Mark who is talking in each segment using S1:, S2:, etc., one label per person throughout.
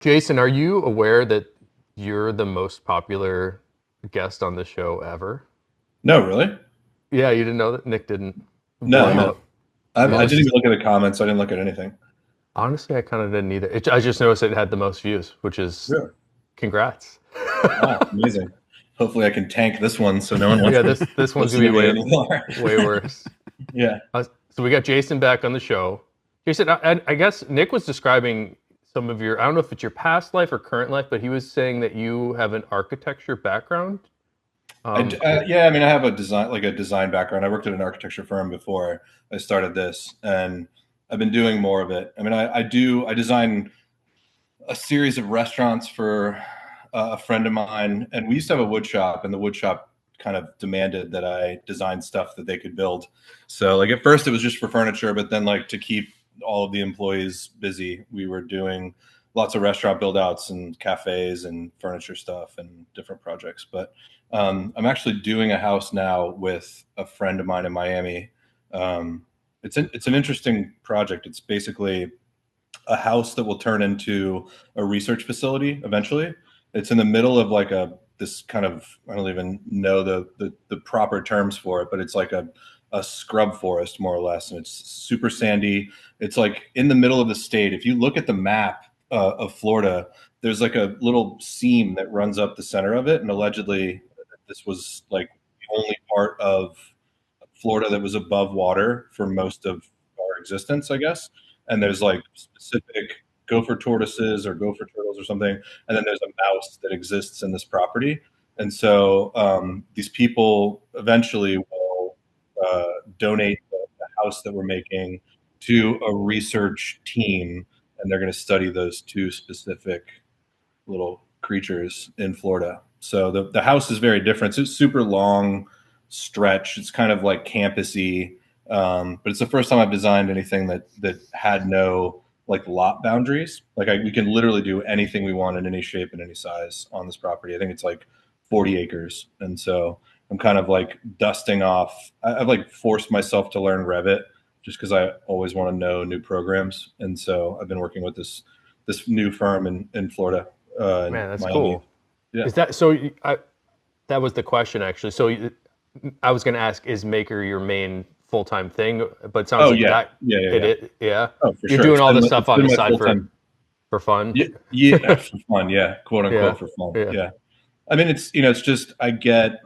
S1: Jason, are you aware that you're the most popular guest on the show ever?
S2: No, really?
S1: Yeah, you didn't know that? Nick didn't blow
S2: No,
S1: you
S2: no.
S1: up.
S2: I didn't
S1: Most,
S2: even look at the comments. I didn't look at anything.
S1: honestly, I kind of didn't either. I just noticed it had the most views, which is
S2: Really?
S1: congrats.
S2: Wow, amazing. Hopefully, I can tank this one so no one wants
S1: Yeah,
S2: to
S1: this one's
S2: listen
S1: gonna
S2: to
S1: be
S2: me
S1: way
S2: anymore.
S1: way worse.
S2: Yeah.
S1: So we got Jason back on the show. Jason, I guess Nick was describing some of your, I don't know if it's your past life or current life, but he was saying that you have an architecture background.
S2: Yeah. I mean, I have a design background. I worked at an architecture firm before I started this, and I've been doing more of it. I mean, I design a series of restaurants for a friend of mine, and we used to have a wood shop, and the wood shop kind of demanded that I design stuff that they could build. So like at first it was just for furniture, but then like to keep all of the employees busy, we were doing lots of restaurant build outs and cafes and furniture stuff and different projects. But I'm actually doing a house now with a friend of mine in Miami. It's an interesting project. It's basically a house that will turn into a research facility eventually. It's in the middle of like a this kind of, I don't even know the proper terms for it, but it's like a scrub forest more or less, and it's super sandy. It's like in the middle of the state. If you look at the map of Florida, there's like a little seam that runs up the center of it, and allegedly this was like the only part of Florida that was above water for most of our existence, I guess. And there's like specific gopher tortoises or gopher turtles or something, and then there's a mouse that exists in this property. And so these people eventually will donate the house that we're making to a research team, and they're going to study those two specific little creatures in Florida. So the house is very different. So it's super long stretch. It's kind of like campusy, but it's the first time I've designed anything that had no like lot boundaries. We can literally do anything we want in any shape and any size on this property. I think it's like 40 acres, and so I'm kind of like dusting off. I've like forced myself to learn Revit just because I always want to know new programs, and so I've been working with this new firm in Florida, in
S1: Man, that's
S2: Miami.
S1: cool.
S2: Yeah.
S1: Is that so? That was the question actually. I was going to ask, is Maker your main full time thing? But it sounds
S2: Oh
S1: like
S2: yeah,
S1: that
S2: yeah, yeah,
S1: it
S2: yeah.
S1: is. Yeah,
S2: Oh, for
S1: you're
S2: sure.
S1: doing all this stuff
S2: It's
S1: on
S2: been
S1: the
S2: my
S1: side
S2: full time.
S1: for fun.
S2: Yeah, yeah, for fun. Yeah, quote
S1: Yeah,
S2: unquote for fun.
S1: yeah.
S2: Yeah. I mean, it's just I get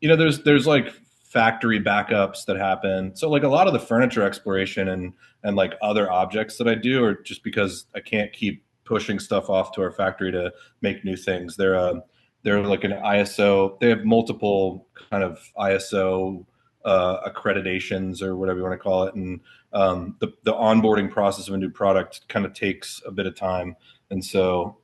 S2: there's like factory backups that happen. So like a lot of the furniture exploration and like other objects that I do are just because I can't keep pushing stuff off to our factory to make new things. They're like an ISO. They have multiple kind of ISO accreditations or whatever you want to call it, and the onboarding process of a new product kind of takes a bit of time. And so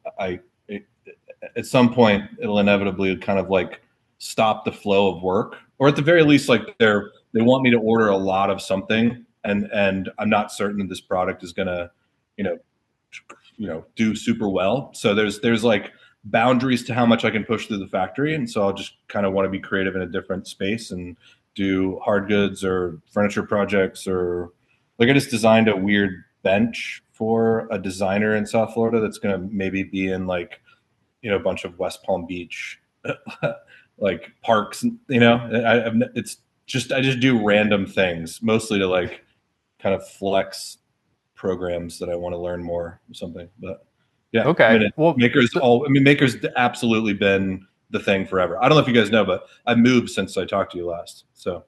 S2: at some point it'll inevitably kind of like stop the flow of work, or at the very least like they want me to order a lot of something, and I'm not certain that this product is going to you know do super well. So there's like boundaries to how much I can push through the factory, and so I'll just kind of want to be creative in a different space and do hard goods or furniture projects. Or like I just designed a weird bench for a designer in South Florida that's going to maybe be in like a bunch of West Palm Beach like parks. It's just I just do random things mostly to like kind of flex programs that I want to learn more or something. But yeah, I
S1: Okay.
S2: mean,
S1: Well,
S2: Maker's absolutely been the thing forever. I don't know if you guys know, but I moved since I talked to you last. So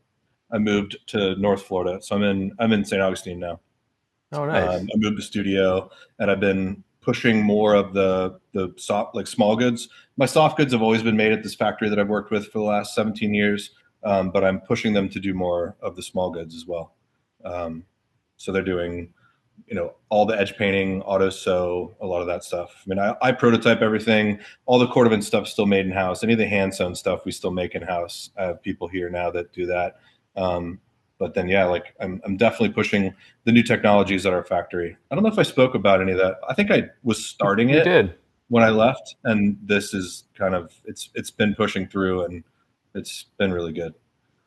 S2: I moved to North Florida. So I'm in St. Augustine now.
S1: oh, nice.
S2: I moved to studio, and I've been pushing more of the soft, like small goods. My soft goods have always been made at this factory that I've worked with for the last 17 years, but I'm pushing them to do more of the small goods as well. Um, so they're doing, all the edge painting, auto sew, a lot of that stuff. I mean, I prototype everything. All the Cordovan stuff still made in house. Any of the hand sewn stuff we still make in house. I have people here now that do that. Um, but then, yeah, like I'm definitely pushing the new technologies at our factory. I don't know if I spoke about any of that. I think I was starting
S1: You
S2: it
S1: did.
S2: when I left, and this is kind of it's been pushing through, and it's been really good.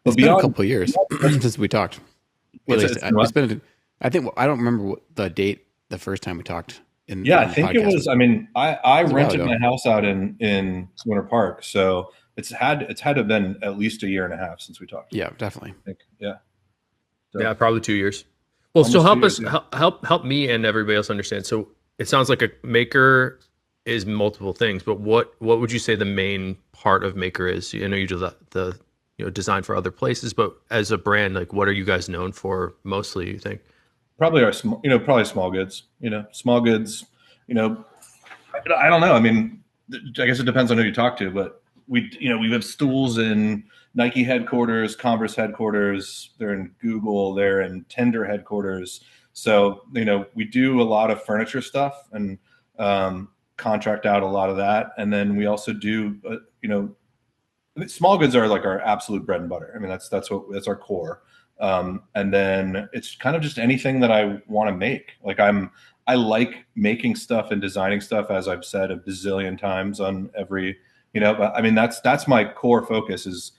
S2: But
S3: It's been a
S2: beyond,
S3: couple of years since we talked. At
S2: what's it?
S3: least
S2: It's been what?
S3: it's been. I think I don't remember the date the first time we talked.
S2: Yeah, I
S3: the
S2: think it
S3: podcast?
S2: was. I mean, I
S3: was a while
S2: rented
S3: ago.
S2: my house out in Winter Park, so it's had to have been at least a year and a half since we talked.
S3: Yeah, definitely.
S2: I think, yeah. So
S1: Yeah, probably 2 years. Well, so
S2: almost two
S1: help
S2: years.
S1: us
S2: Yeah.
S1: help me and everybody else understand. So it sounds like a maker is multiple things, but what would you say the main part of maker is? I know you do the design for other places, but as a brand, like what are you guys known for mostly, you think?
S2: Probably our probably small goods. Small goods. You know, I don't know. I mean, I guess it depends on who you talk to, but we have stools in Nike headquarters, Converse headquarters. They're in Google. They're in Tinder headquarters. So we do a lot of furniture stuff and contract out a lot of that, and then we also do small goods are like our absolute bread and butter. I mean, that's our core. And then it's kind of just anything that I want to make. Like I like making stuff and designing stuff, as I've said a bazillion times on every, but I mean, that's my core focus is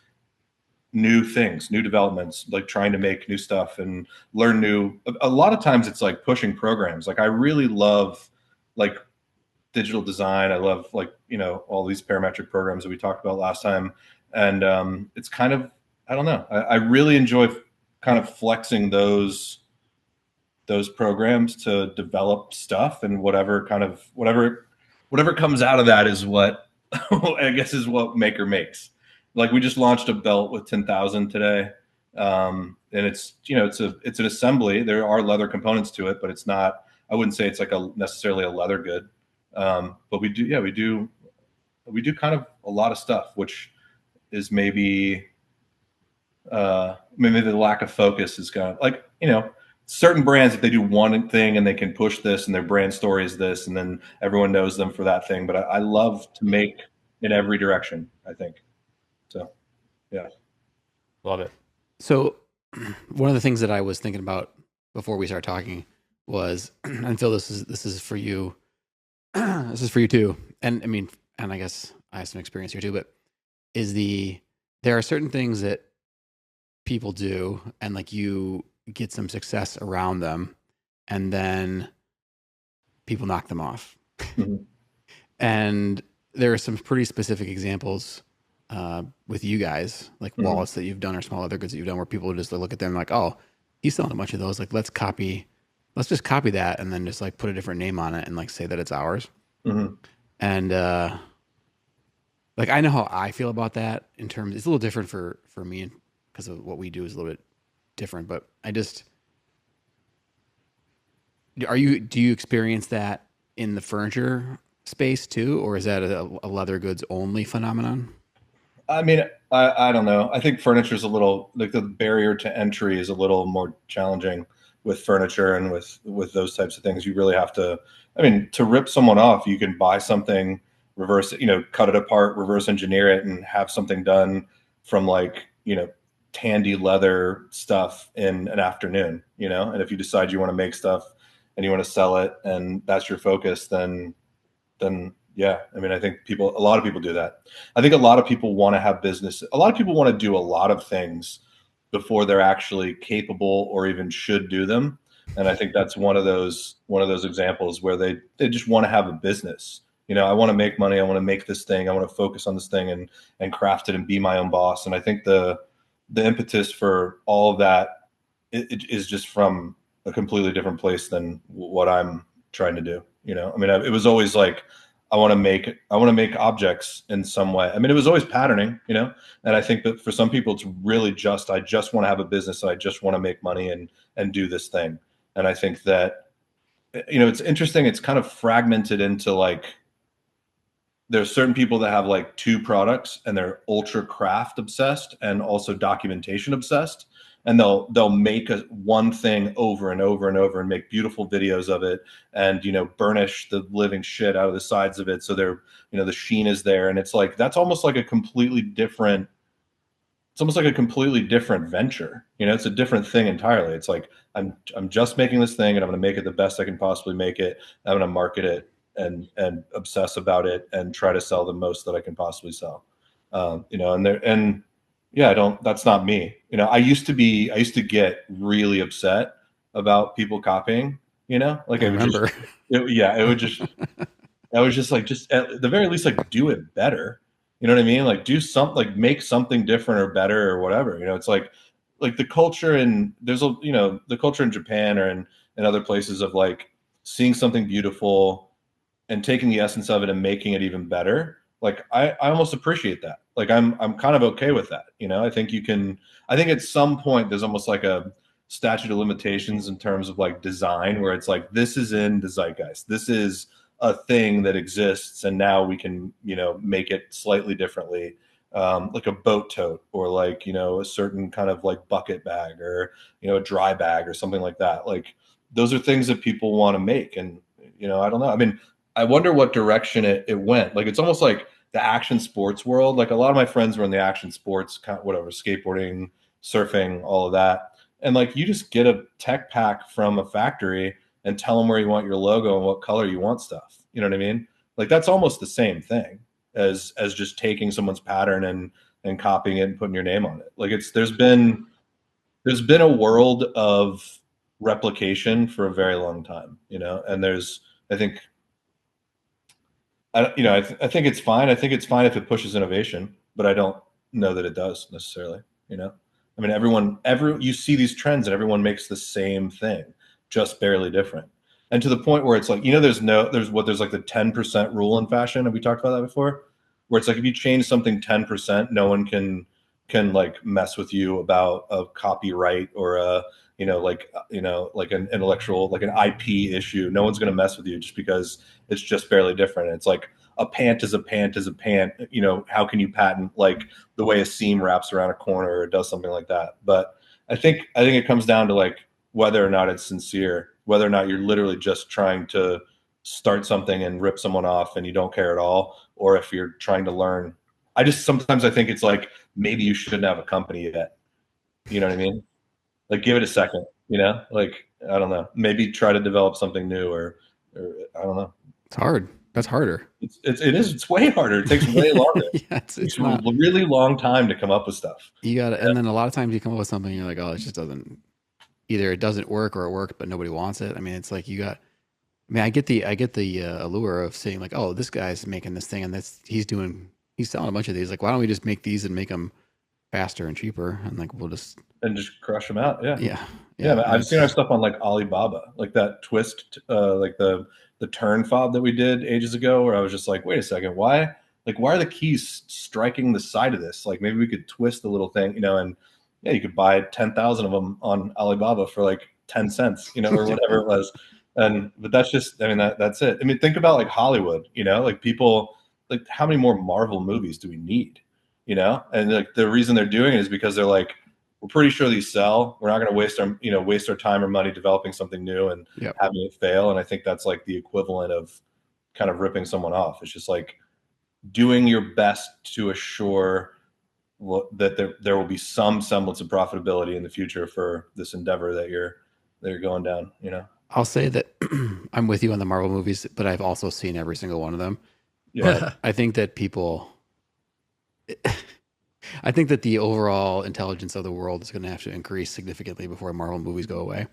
S2: new things, new developments, like trying to make new stuff and learn a lot of times it's like pushing programs. Like I really love like digital design. I love all these parametric programs that we talked about last time. And it's kind of, I don't know. I really enjoy kind of flexing those programs to develop stuff, and whatever comes out of that is what I guess is what Maker makes. Like we just launched a belt with 10,000 today. And it's an assembly. There are leather components to it, but it's not, I wouldn't say it's like necessarily a leather good. But we do kind of a lot of stuff, which is maybe the lack of focus is kind of like, certain brands, if they do one thing and they can push this and their brand story is this, and then everyone knows them for that thing. But I love to make in every direction, I think. So, yeah.
S1: Love it.
S3: So one of the things that I was thinking about before we start talking was, and Phil, this is for you. This is for you too. And I mean, and I guess I have some experience here too, but there are certain things that people do and like you get some success around them and then people knock them off.
S2: Mm-hmm.
S3: And there are some pretty specific examples with you guys, like
S2: Mm-hmm.
S3: wallets that you've done or small other goods that you've done where people just look at them like, oh, he's selling a bunch of those. Like, let's just copy that and then just like put a different name on it and like say that it's ours.
S2: Mm-hmm.
S3: And like, I know how I feel about that in terms, it's a little different for me because of what we do is a little bit different, but do you experience that in the furniture space too? Or is that a leather goods only phenomenon?
S2: I mean, I don't know. I think furniture is a little, like, the barrier to entry is a little more challenging with furniture and with those types of things. You really have to, I mean, to rip someone off, you can buy something, reverse it, cut it apart, reverse engineer it, and have something done from like, Tandy leather stuff in an afternoon, and if you decide you want to make stuff and you want to sell it and that's your focus, then yeah, I mean, I think a lot of people do that. I think a lot of people want to have business. A lot of people want to do a lot of things before they're actually capable or even should do them. And I think that's one of those examples where they just want to have a business. I want to make money. I want to make this thing. I want to focus on this thing and craft it and be my own boss. And I think the impetus for all of that it is just from a completely different place than what I'm trying to do. I mean, it was always like, I want to make objects in some way. I mean, it was always patterning, and I think that for some people, it's really I just want to have a business and I just want to make money and do this thing. And I think that, it's interesting. It's kind of fragmented into like, there's certain people that have like two products and they're ultra craft obsessed and also documentation obsessed. And they'll make one thing over and over and over and make beautiful videos of it and burnish the living shit out of the sides of it so they're the sheen is there, and it's like that's almost like a completely different venture. It's a different thing entirely. It's like I'm just making this thing and I'm going to make it the best I can possibly make it. I'm going to market it and obsess about it and try to sell the most that I can possibly sell. And yeah, that's not me. I used to get really upset about people copying, Like
S3: I
S2: it would just,
S3: remember.
S2: it would just, I was just like, just at the very least, like do it better. You know what I mean? Like do something, like make something different or better or whatever. It's like the culture in there's a the culture in Japan or in other places of like seeing something beautiful and taking the essence of it and making it even better. Like I almost appreciate that. Like I'm kind of okay with that. I think you can. I think at some point there's almost like a statute of limitations in terms of like design where it's like this is in the zeitgeist. This is a thing that exists, and now we can make it slightly differently, like a boat tote or like a certain kind of like bucket bag or a dry bag or something like that. Like those are things that people want to make, and I don't know. I mean, I wonder what direction it went. Like it's almost like the action sports world. Like a lot of my friends were in the action sports, kind of whatever, skateboarding, surfing, all of that. And like you just get a tech pack from a factory and tell them where you want your logo and what color you want stuff. You know what I mean? Like that's almost the same thing as just taking someone's pattern and copying it and putting your name on it. Like there's been a world of replication for a very long time, and I think I think it's fine. I think it's fine if it pushes innovation, but I don't know that it does necessarily. I mean, you see these trends and everyone makes the same thing, just barely different. And to the point where it's like, there's like the 10% rule in fashion. Have we talked about that before? Where it's like, if you change something 10%, no one can like mess with you about a copyright or like an intellectual, like an IP issue. No one's going to mess with you just because it's just barely different. It's like a pant is a pant is a pant. How can you patent like the way a seam wraps around a corner or does something like that? But I think it comes down to like whether or not it's sincere, whether or not you're literally just trying to start something and rip someone off and you don't care at all, or if you're trying to learn. Sometimes I think it's like maybe you shouldn't have a company yet. You know what I mean? Like give it a second, like I don't know, maybe try to develop something new or I don't know.
S3: It's hard. That's harder.
S2: It's way harder. It takes way longer.
S3: Yeah,
S2: It
S3: it's
S2: takes a
S3: not.
S2: really long time to come up with stuff.
S3: You got to, and then a lot of times you come up with something, you're like, oh, it just doesn't. Either it doesn't work or it worked, but nobody wants it. I mean, it's like you got. I mean, I get the allure of saying like, oh, this guy's making this thing, and he's selling a bunch of these. Like, why don't we just make these and make them faster and cheaper, and like we'll just
S2: crush them out. Yeah.
S3: Yeah.
S2: Man, I've seen our stuff on like Alibaba, like that twist, like the turn fob that we did ages ago, where I was just like, wait a second, why are the keys striking the side of this? Like maybe we could twist the little thing, and yeah, you could buy 10,000 of them on Alibaba for like 10 cents, or whatever it was. But that's just, I mean, that's it. I mean, think about like Hollywood, like people, like how many more Marvel movies do we need? And like the reason they're doing it is because they're like, we're pretty sure these sell. We're not going to waste our time or money developing something new and having it fail. And I think that's like the equivalent of kind of ripping someone off. It's just like doing your best to assure that there will be some semblance of profitability in the future for this endeavor that you're going down.
S3: I'll say that I'm with you on the Marvel movies, but I've also seen every single one of them.
S2: Yeah.
S3: But I think that I think that the overall intelligence of the world is going to have to increase significantly before Marvel movies go away.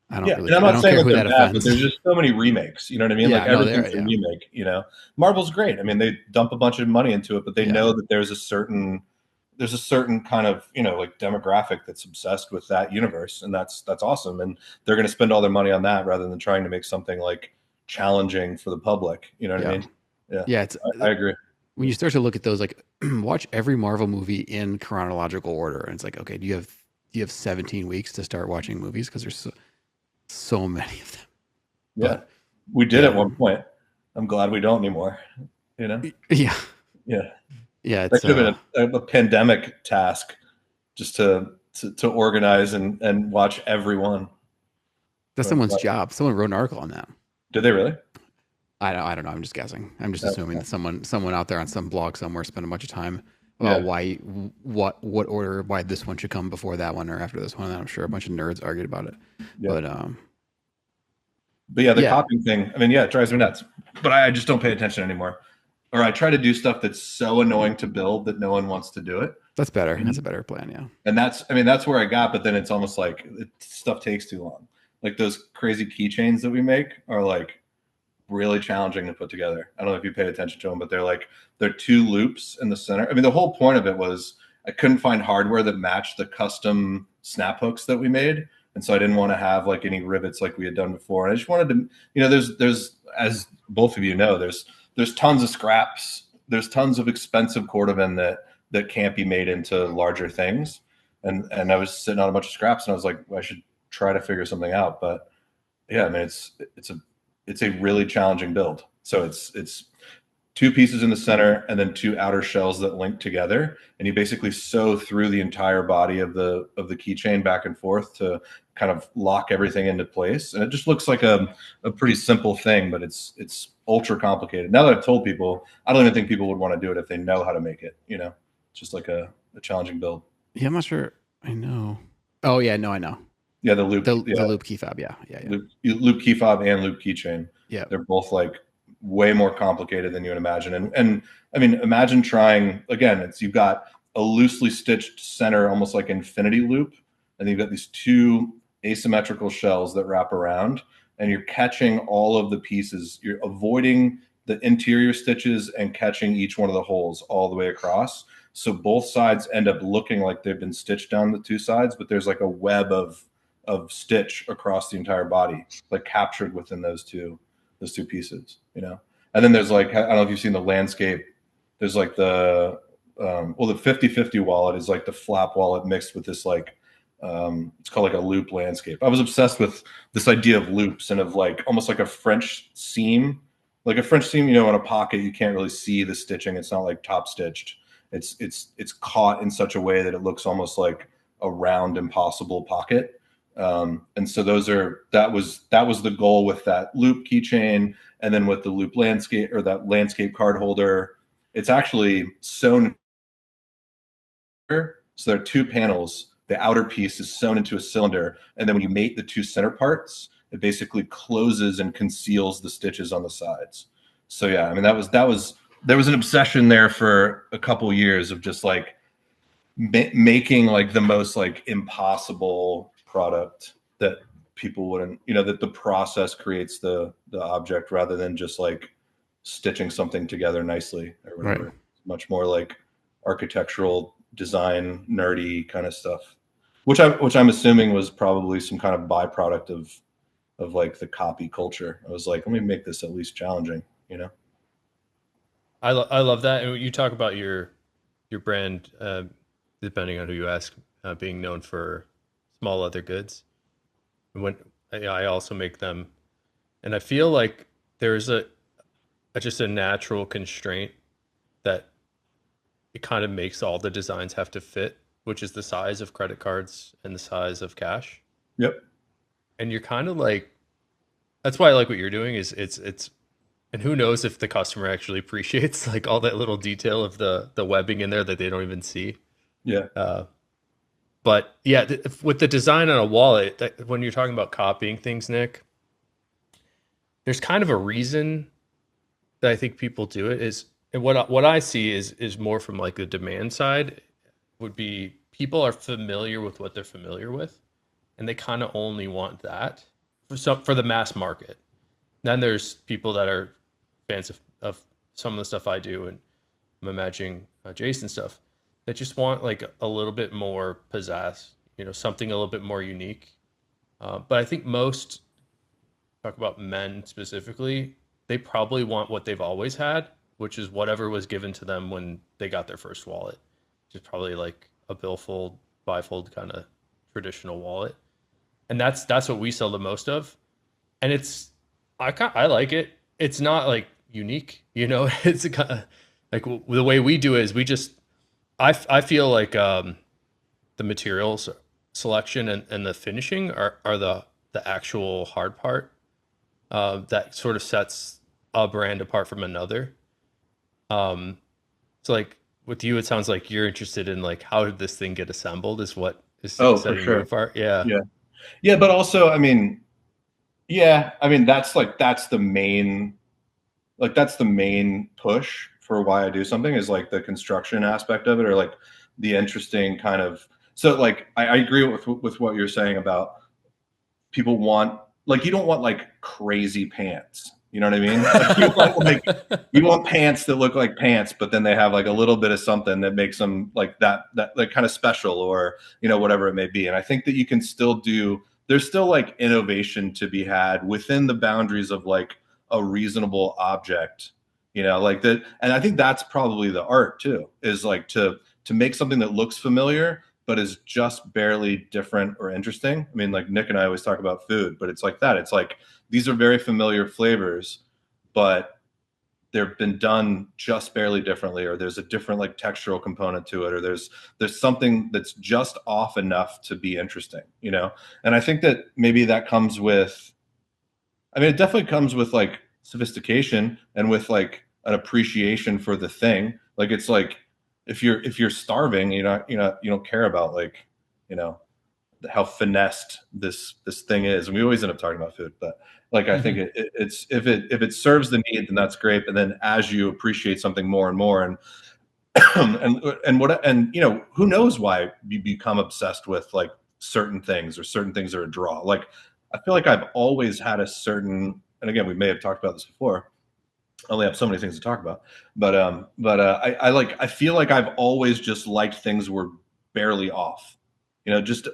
S3: I don't
S2: and I'm not
S3: care
S2: saying
S3: who
S2: that
S3: that
S2: they're bad,
S3: offends.
S2: but there's just so many remakes. You know what I mean?
S3: Yeah,
S2: like
S3: no,
S2: everything's a remake. Marvel's great. I mean, they dump a bunch of money into it, but they know that there's a certain kind of like demographic that's obsessed with that universe, and that's awesome. And they're going to spend all their money on that rather than trying to make something like challenging for the public. You know what I mean?
S3: Yeah,
S2: I agree.
S3: When you start to look at those, like watch every Marvel movie in chronological order, and it's like, okay, do you have 17 weeks to start watching movies because there's so many of them.
S2: Yeah, we did at one point. I'm glad we don't anymore.
S3: Yeah.
S2: That could have been a pandemic task, just to organize and watch every one.
S3: That's someone's job. Someone wrote an article on that.
S2: Did they really?
S3: I don't know. I'm just guessing. I'm just assuming that someone out there on some blog somewhere spent a bunch of time about what order, why this one should come before that one or after this one. And I'm sure a bunch of nerds argued about it.
S2: Yeah. But yeah, the copying thing, I mean, it drives me nuts. But I just don't pay attention anymore. Or I try to do stuff that's so annoying to build that no one wants to do it.
S3: That's better. That's a better plan, yeah.
S2: And that's where I got, but then it's almost like stuff takes too long. like those crazy keychains that we make are like really challenging to put together. I don't know if you paid attention to them, but they're two loops in the center. I mean, the whole point of it was I couldn't find hardware that matched the custom snap hooks that we made. And so I didn't want to have like any rivets like we had done before. And I just wanted to, you know, there's as both of you know, there's tons of scraps. There's tons of expensive cordovan that can't be made into larger things. And I was sitting on a bunch of scraps and I was like, well, I should try to figure something out. But yeah, I mean, it's a really challenging build. So it's two pieces in the center and then two outer shells that link together, and you basically sew through the entire body of the keychain back and forth to kind of lock everything into place. And it just looks like a pretty simple thing, but it's ultra complicated. Now that I've told people, I don't even think people would want to do it if they know how to make it. You know, it's just like a challenging build.
S3: Yeah, I'm not sure. I know. Oh yeah, no, I know.
S2: Yeah, the loop,
S3: the loop key fob. Yeah.
S2: Loop key fob and loop keychain.
S3: Yeah,
S2: they're both like way more complicated than you would imagine. And I mean, imagine trying again. You've got a loosely stitched center, almost like infinity loop, and you've got these two asymmetrical shells that wrap around, and you're catching all of the pieces. You're avoiding the interior stitches and catching each one of the holes all the way across. So both sides end up looking like they've been stitched down the two sides, but there's like a web of stitch across the entire body, like captured within those two pieces, you know. And then there's like, I don't know if you've seen the landscape. There's like the 50/50 wallet is like the flap wallet mixed with this like it's called like a loop landscape. I was obsessed with this idea of loops and of like almost like a French seam. Like a French seam, you know, in a pocket, you can't really see the stitching. It's not like top stitched. It's caught in such a way that it looks almost like a round, impossible pocket. And so that was the goal with that loop keychain, and then with the loop landscape or that landscape card holder, it's actually sewn. So there are two panels. The outer piece is sewn into a cylinder, and then when you mate the two center parts, it basically closes and conceals the stitches on the sides. So yeah, I mean there was an obsession there for a couple years of just like making like the most like impossible product that people wouldn't, you know, that the process creates the object rather than just like stitching something together nicely or whatever.
S3: Right.
S2: Much more like architectural design, nerdy kind of stuff, which I'm assuming was probably some kind of byproduct of like the copy culture. I was like, let me make this at least challenging, you know?
S1: I love that. And you talk about your brand, depending on who you ask, being known for small leather goods. When I also make them, and I feel like there's just a natural constraint that it kind of makes all the designs have to fit, which is the size of credit cards and the size of cash.
S2: Yep.
S1: And you're kind of like, that's why I like what you're doing. Is it's and who knows if the customer actually appreciates like all that little detail of the webbing in there that they don't even see.
S2: Yeah.
S1: But yeah, with the design on a wallet, when you're talking about copying things, Nick, there's kind of a reason that I think people do it is, and what I see is more from like the demand side would be people are familiar with what they're familiar with, and they kind of only want that for the mass market. Then there's people that are fans of some of the stuff I do, and I'm imagining Jason stuff, that just want like a little bit more pizzazz, you know, something a little bit more unique. But I think most, talk about men specifically, they probably want what they've always had, which is whatever was given to them when they got their first wallet, which is probably like a billfold, bifold kind of traditional wallet. And that's what we sell the most of. And I like it. It's not like unique, you know. It's kind of like the way we do it is we just, I feel like the materials selection and the finishing are the actual hard part that sort of sets a brand apart from another. So like with you, it sounds like you're interested in like how did this thing get assembled is what is setting you apart.
S2: Yeah, but also I mean that's the main push for why I do something is like the construction aspect of it, or like the interesting kind of, so like I agree with what you're saying about people want, like, you don't want like crazy pants. You know what I mean? Like, you want pants that look like pants, but then they have like a little bit of something that makes them like that like kind of special, or, you know, whatever it may be. And I think that you can still do, there's still like innovation to be had within the boundaries of like a reasonable object, you know, like that. And I think that's probably the art too, is like to make something that looks familiar but is just barely different or interesting. I mean, like Nick and I always talk about food, but it's like that. It's like these are very familiar flavors, but they've been done just barely differently, or there's a different like textural component to it, or there's something that's just off enough to be interesting, you know? And I think that maybe that comes with, I mean, it definitely comes with like sophistication and with like an appreciation for the thing. Like, it's like, if you're starving, you don't care about like, you know, how finessed this thing is. And we always end up talking about food, but like, I think it's, if it serves the need, then that's great. But then as you appreciate something more and more, and and you know, who knows why you become obsessed with like certain things, or certain things are a draw. Like, I feel like I've always had a certain, and again, we may have talked about this before, I only have so many things to talk about, but I feel like I've always just liked things were barely off, you know, just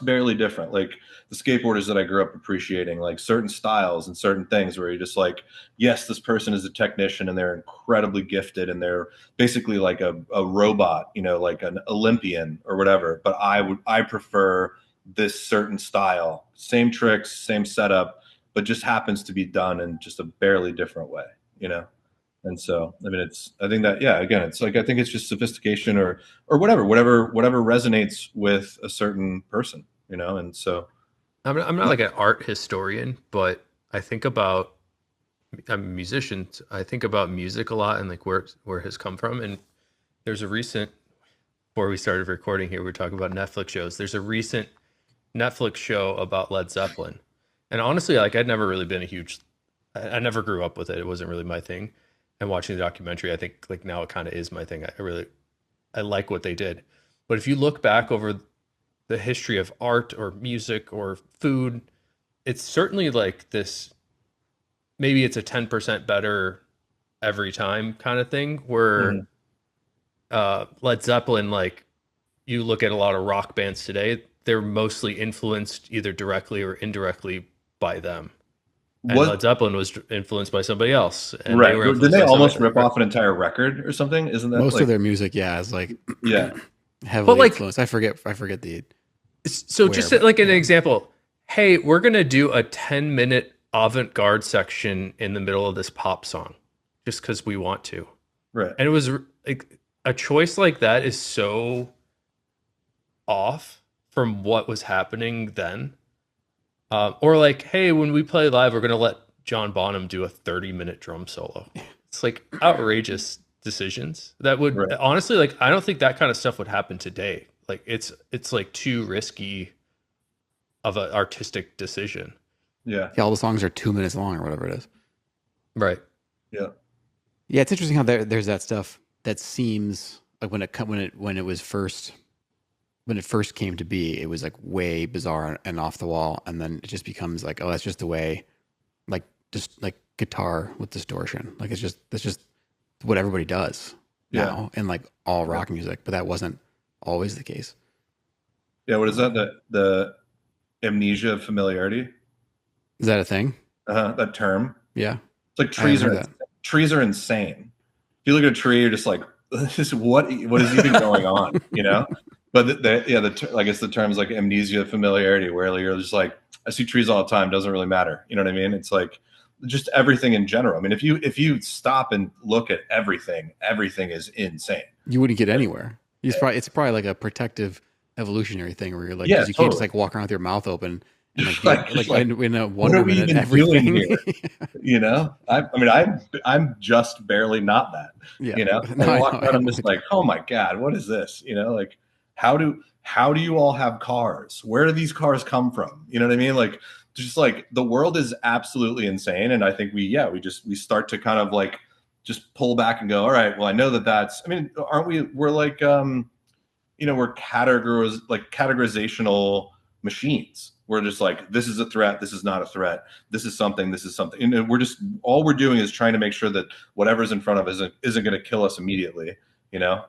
S2: barely different. Like the skateboarders that I grew up appreciating, like certain styles and certain things where you're just like, yes, this person is a technician and they're incredibly gifted and they're basically like a robot, you know, like an Olympian or whatever. But I prefer this certain style, same tricks, same setup, but just happens to be done in just a barely different way, you know? And so, I mean, I think that, yeah, again, it's like, I think it's just sophistication, or whatever resonates with a certain person, you know? And so
S1: I'm not like an art historian, but I think about, I'm a musician. I think about music a lot and like where it has come from. And there's a recent, before we started recording here, we were talking about Netflix shows. There's a recent Netflix show about Led Zeppelin. And honestly, like I'd never really been a huge, I never grew up with it. It wasn't really my thing. And watching the documentary, I think like now it kind of is my thing. I like what they did. But if you look back over the history of art or music or food, it's certainly like this, maybe it's a 10% better every time kind of thing, where Led Zeppelin, like you look at a lot of rock bands today, they're mostly influenced either directly or indirectly by them. And Led Zeppelin was influenced by somebody else. And
S2: right.
S1: They were
S2: Did they almost rip off an entire record or something? Isn't that
S3: most
S2: like,
S3: of their music? Yeah, is like heavily
S1: like,
S3: influenced. I forget the.
S1: So just like an example, hey, we're gonna do a 10-minute avant-garde section in the middle of this pop song, just because we want to.
S2: Right.
S1: And it was like a choice like that is so off from what was happening then. Or like, hey, when we play live, we're going to let John Bonham do a 30-minute drum solo. It's like outrageous decisions that would honestly, like, I don't think that kind of stuff would happen today. Like it's like too risky of an artistic decision.
S2: Yeah.
S3: All the songs are 2 minutes long or whatever it is.
S1: Right.
S2: Yeah.
S3: Yeah. It's interesting how there's that stuff that seems like when it first came to be, it was like way bizarre and off the wall. And then it just becomes like, oh, that's just the way, like, just like guitar with distortion. Like, that's just what everybody does now in like all rock music, but that wasn't always the case.
S2: Yeah. What is that? The amnesia of familiarity?
S3: Is that a thing?
S2: That term.
S3: Yeah.
S2: It's like trees are insane. If you look at a tree, you're just like, what is even going on, you know? But I guess the term's like amnesia of familiarity, where you're just like, I see trees all the time, doesn't really matter. You know what I mean? It's like just everything in general. I mean, if you stop and look at everything is insane.
S3: You wouldn't get anywhere. It's probably like a protective evolutionary thing where you're like,
S2: yeah,
S3: you can't just like walk around with your mouth open and like in a
S2: what are we even
S3: everything.
S2: doing here? You know, I'm just barely not that.
S3: Yeah.
S2: You know, I walk around, I'm just like, oh my God, what is this? You know, like how do you all have cars? Where do these cars come from? You know what I mean? Like, just like the world is absolutely insane. And I think we start to kind of like just pull back and go, all right, well, I know that's, I mean, we're like, we're categorizational machines. We're just like, this is a threat, this is not a threat, this is something, this is something. And we're just, all we're doing is trying to make sure that whatever's in front of us isn't going to kill us immediately, you know?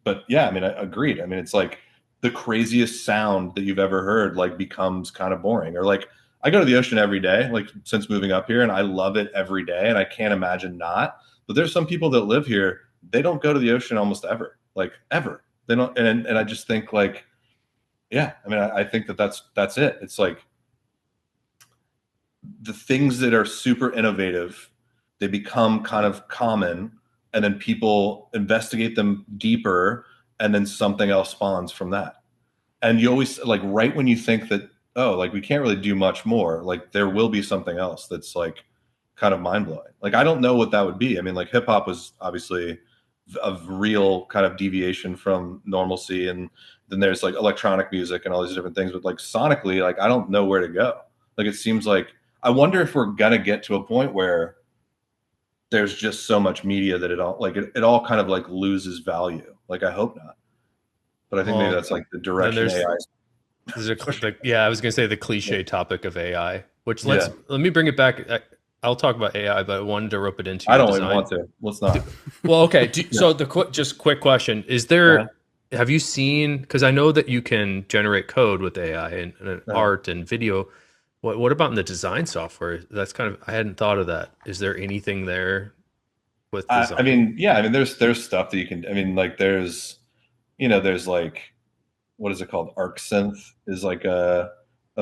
S2: But yeah, I mean, I agreed. I mean, it's like the craziest sound that you've ever heard, like, becomes kind of boring. Or like, I go to the ocean every day, like, since moving up here, and I love it every day, and I can't imagine not. But there's some people that live here, they don't go to the ocean almost ever, like, ever. They don't, and I just think, like, yeah, I mean, I think that's it. It's like the things that are super innovative, they become kind of common, and then people investigate them deeper, and then something else spawns from that. And you always, like, right when you think that, oh, like, we can't really do much more, like, there will be something else that's like kind of mind blowing. Like, I don't know what that would be. I mean, like, hip hop was obviously a real kind of deviation from normalcy, and then there's like electronic music and all these different things, but like sonically, like, I don't know where to go. Like, it seems like, I wonder if we're gonna get to a point where there's just so much media that it all kind of like loses value. Like, I hope not, but I think maybe that's like the direction AI is.
S1: Yeah, I was gonna say the cliche topic of AI, which let me bring it back. I'll talk about AI, but I wanted to rope it into your
S2: I don't
S1: design.
S2: even want to. Let's not.
S1: Well, okay. So just quick question: is there? Have you seen? Because I know that you can generate code with AI and art and video. What about in the design software? That's kind of, I hadn't thought of that. Is there anything there with design?
S2: I mean, yeah. I mean, there's stuff that you can. I mean, like, there's like, what is it called? ArcSynth is like a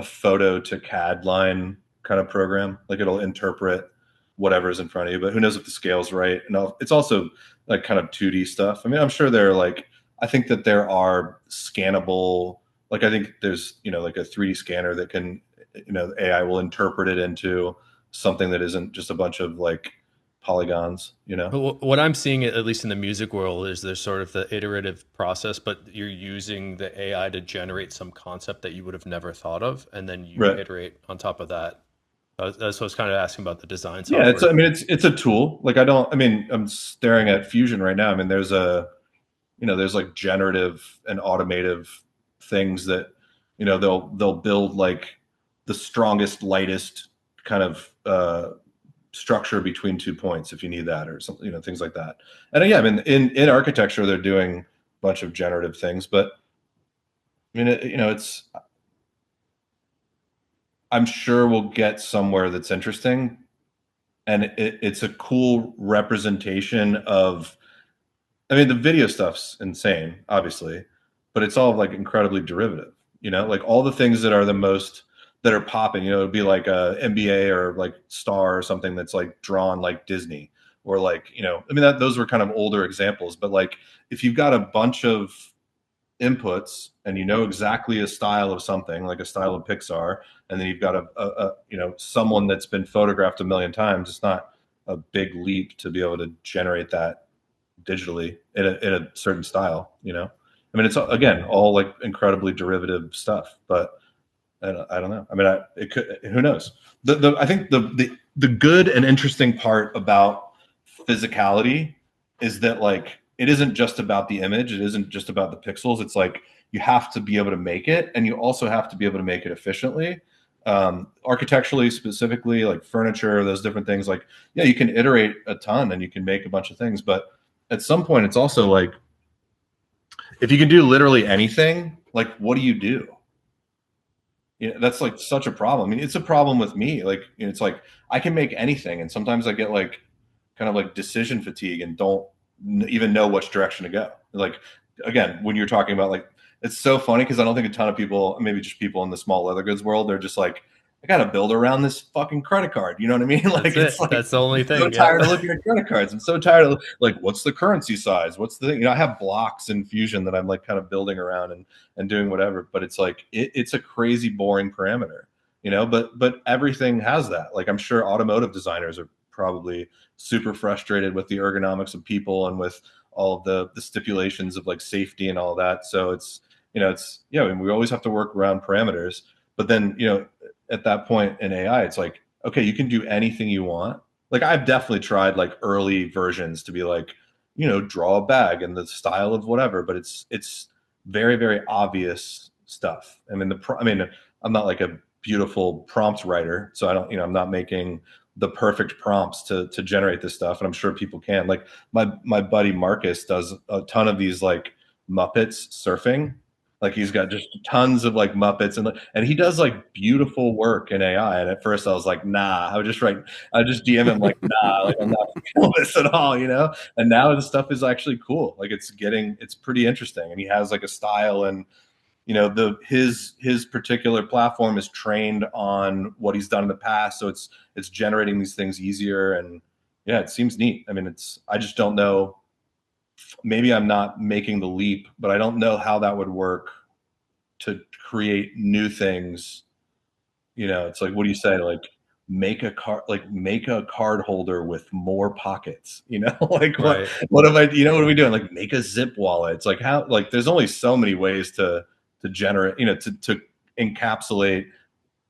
S2: photo to CAD line kind of program. Like, it'll interpret whatever's in front of you, but who knows if the scale's right. And it's also like kind of 2D stuff. I mean, I'm sure there are like, I think that there are scannable, like, I think there's, like a 3D scanner that can, AI will interpret it into something that isn't just a bunch of like polygons,
S1: But what I'm seeing, at least in the music world, is there's sort of the iterative process, but you're using the AI to generate some concept that you would have never thought of, and then you iterate on top of that. That's what I was kind of asking about the design software.
S2: Yeah, it's a tool. Like, I'm staring at Fusion right now. I mean, there's there's like generative and automative things that, they'll build like the strongest, lightest kind of structure between 2 points if you need that, or something, things like that. And yeah, I mean, in architecture, they're doing a bunch of generative things, but I mean, I'm sure we'll get somewhere that's interesting, and it's a cool representation of, I mean, the video stuff's insane, obviously, but it's all like incredibly derivative, like all the things that are that are popping, it'd be like a NBA or like Star or something that's like drawn like Disney, or like, I mean, those were kind of older examples, but like, if you've got a bunch of inputs and exactly a style of something, like a style of Pixar, and then you've got a someone that's been photographed a million times, it's not a big leap to be able to generate that digitally in a certain style. I mean, it's, again, all like incredibly derivative stuff, but I don't know. I mean, it could, who knows? I think the good and interesting part about physicality is that, like, it isn't just about the image. It isn't just about the pixels. It's like, you have to be able to make it, and you also have to be able to make it efficiently. Architecturally, specifically, like furniture, those different things. Like, yeah, you can iterate a ton and you can make a bunch of things, but at some point, it's also like, if you can do literally anything, like, what do you do? That's like such a problem. I mean, it's a problem with me. Like, it's like, I can make anything, and sometimes I get like kind of like decision fatigue and don't even know which direction to go. Like, again, when you're talking about, like, it's so funny because I don't think a ton of people, maybe just people in the small leather goods world, they're just like, I got to build around this fucking credit card. You know what I mean? Like, it's like,
S1: that's the only thing.
S2: I'm so tired of looking at credit cards. I'm so tired of, like, what's the currency size? What's the thing? I have blocks in Fusion that I'm like kind of building around and doing whatever. But it's like, it's a crazy boring parameter, but everything has that. Like, I'm sure automotive designers are probably super frustrated with the ergonomics of people and with all of the stipulations of like safety and all that. So it's, I mean, we always have to work around parameters, but then, at that point in AI, it's like, okay, you can do anything you want. Like, I've definitely tried like early versions to be like, draw a bag in the style of whatever, but it's very, very obvious stuff. I mean, like a beautiful prompt writer, so I don't, I'm not making the perfect prompts to generate this stuff, and I'm sure people can. Like my buddy Marcus does a ton of these like Muppets surfing. Like he's got just tons of like Muppets, and he does like beautiful work in AI. And at first I was like, nah, I would just DM him like, nah, like I'm not feeling this at all, And now the stuff is actually cool. Like it's pretty interesting, and he has like a style, and his particular platform is trained on what he's done in the past, so it's generating these things easier, and yeah, it seems neat. I mean, I just don't know, maybe I'm not making the leap, but I don't know how that would work to create new things. It's like, what do you say? Like make a card holder with more pockets, like
S1: Right.
S2: what am I, what are we doing? Like make a zip wallet. It's like how, like there's only so many ways to generate, to encapsulate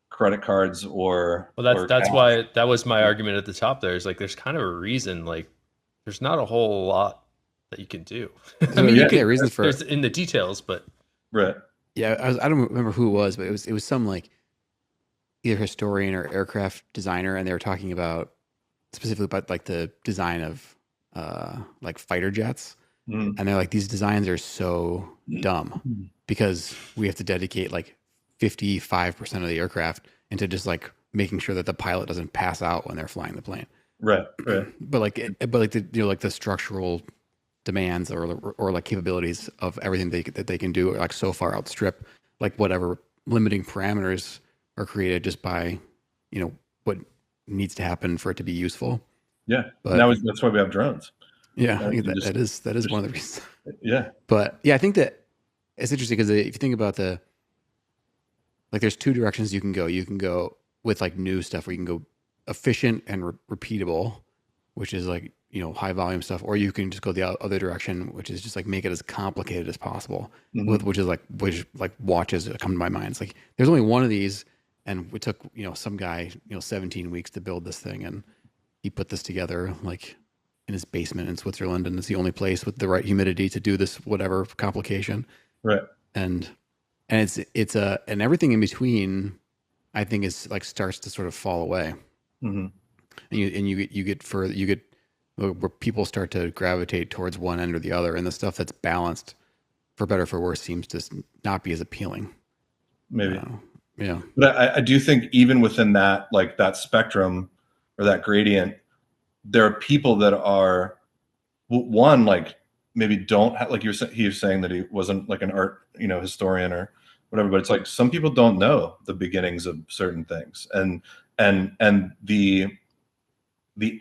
S2: credit cards or
S1: That's
S2: cash.
S1: why that was my argument at the top there. Is like there's kind of a reason, like there's not a whole lot that you can do. I mean,
S3: reasons for
S1: there's in the details, but
S2: Right.
S3: Yeah, I don't remember who it was, but it was some like either historian or aircraft designer, and they were talking about specifically about like the design of like fighter jets.
S2: Mm.
S3: And they're like, these designs are so dumb because we have to dedicate like 55% of the aircraft into just like making sure that the pilot doesn't pass out when they're flying the plane.
S2: Right.
S3: But like the like the structural demands or like capabilities of everything that they can do like so far outstrip like whatever limiting parameters are created just by what needs to happen for it to be useful.
S2: Yeah,
S3: but
S2: that's why we have drones.
S3: Yeah, I think that is one of the reasons.
S2: Yeah,
S3: but yeah, I think that it's interesting because if you think about there's two directions you can go. You can go with like new stuff where you can go efficient and repeatable, which is like high volume stuff, or you can just go the other direction, which is just like make it as complicated as possible.
S2: Mm-hmm.
S3: Which like watches come to my mind. It's like there's only one of these, and it took some guy 17 weeks to build this thing, and he put this together like in his basement in Switzerland, and it's the only place with the right humidity to do this whatever complication.
S2: Right.
S3: And it's and everything in between, I think is like starts to sort of fall away.
S2: Mm-hmm.
S3: And you get where people start to gravitate towards one end or the other, and the stuff that's balanced, for better or for worse, seems to not be as appealing.
S2: Maybe.
S3: Yeah.
S2: But I do think even within that, like that spectrum or that gradient, there are people that are one, like maybe don't have, like he was saying that he wasn't like an art, historian or whatever, but it's like some people don't know the beginnings of certain things, and the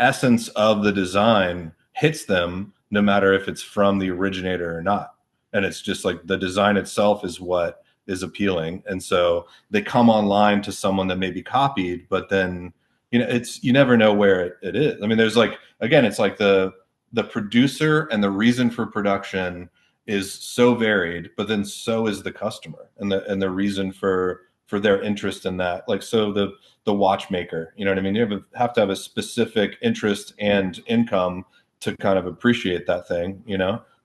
S2: essence of the design hits them no matter if it's from the originator or not. And it's just like the design itself is what is appealing. And so they come online to someone that may be copied, but then, you never know where it is. I mean, there's like, again, it's like the producer and the reason for production is so varied, but then so is the customer and the reason for their interest in that. Like, so the watchmaker, you know what I mean? You have to have a specific interest and income to kind of appreciate that thing,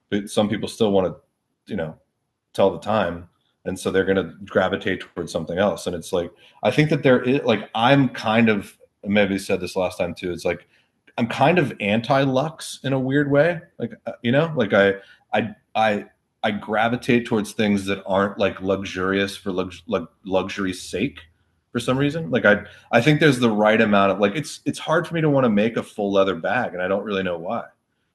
S2: but some people still want to, tell the time. And so they're going to gravitate towards something else. And it's like, I think that there is like, I'm kind of, maybe said this last time too. It's like, I'm kind of anti-lux in a weird way. Like, like I gravitate towards things that aren't like luxurious for luxury's sake for some reason. Like I think there's the right amount of like, it's hard for me to want to make a full leather bag, and I don't really know why.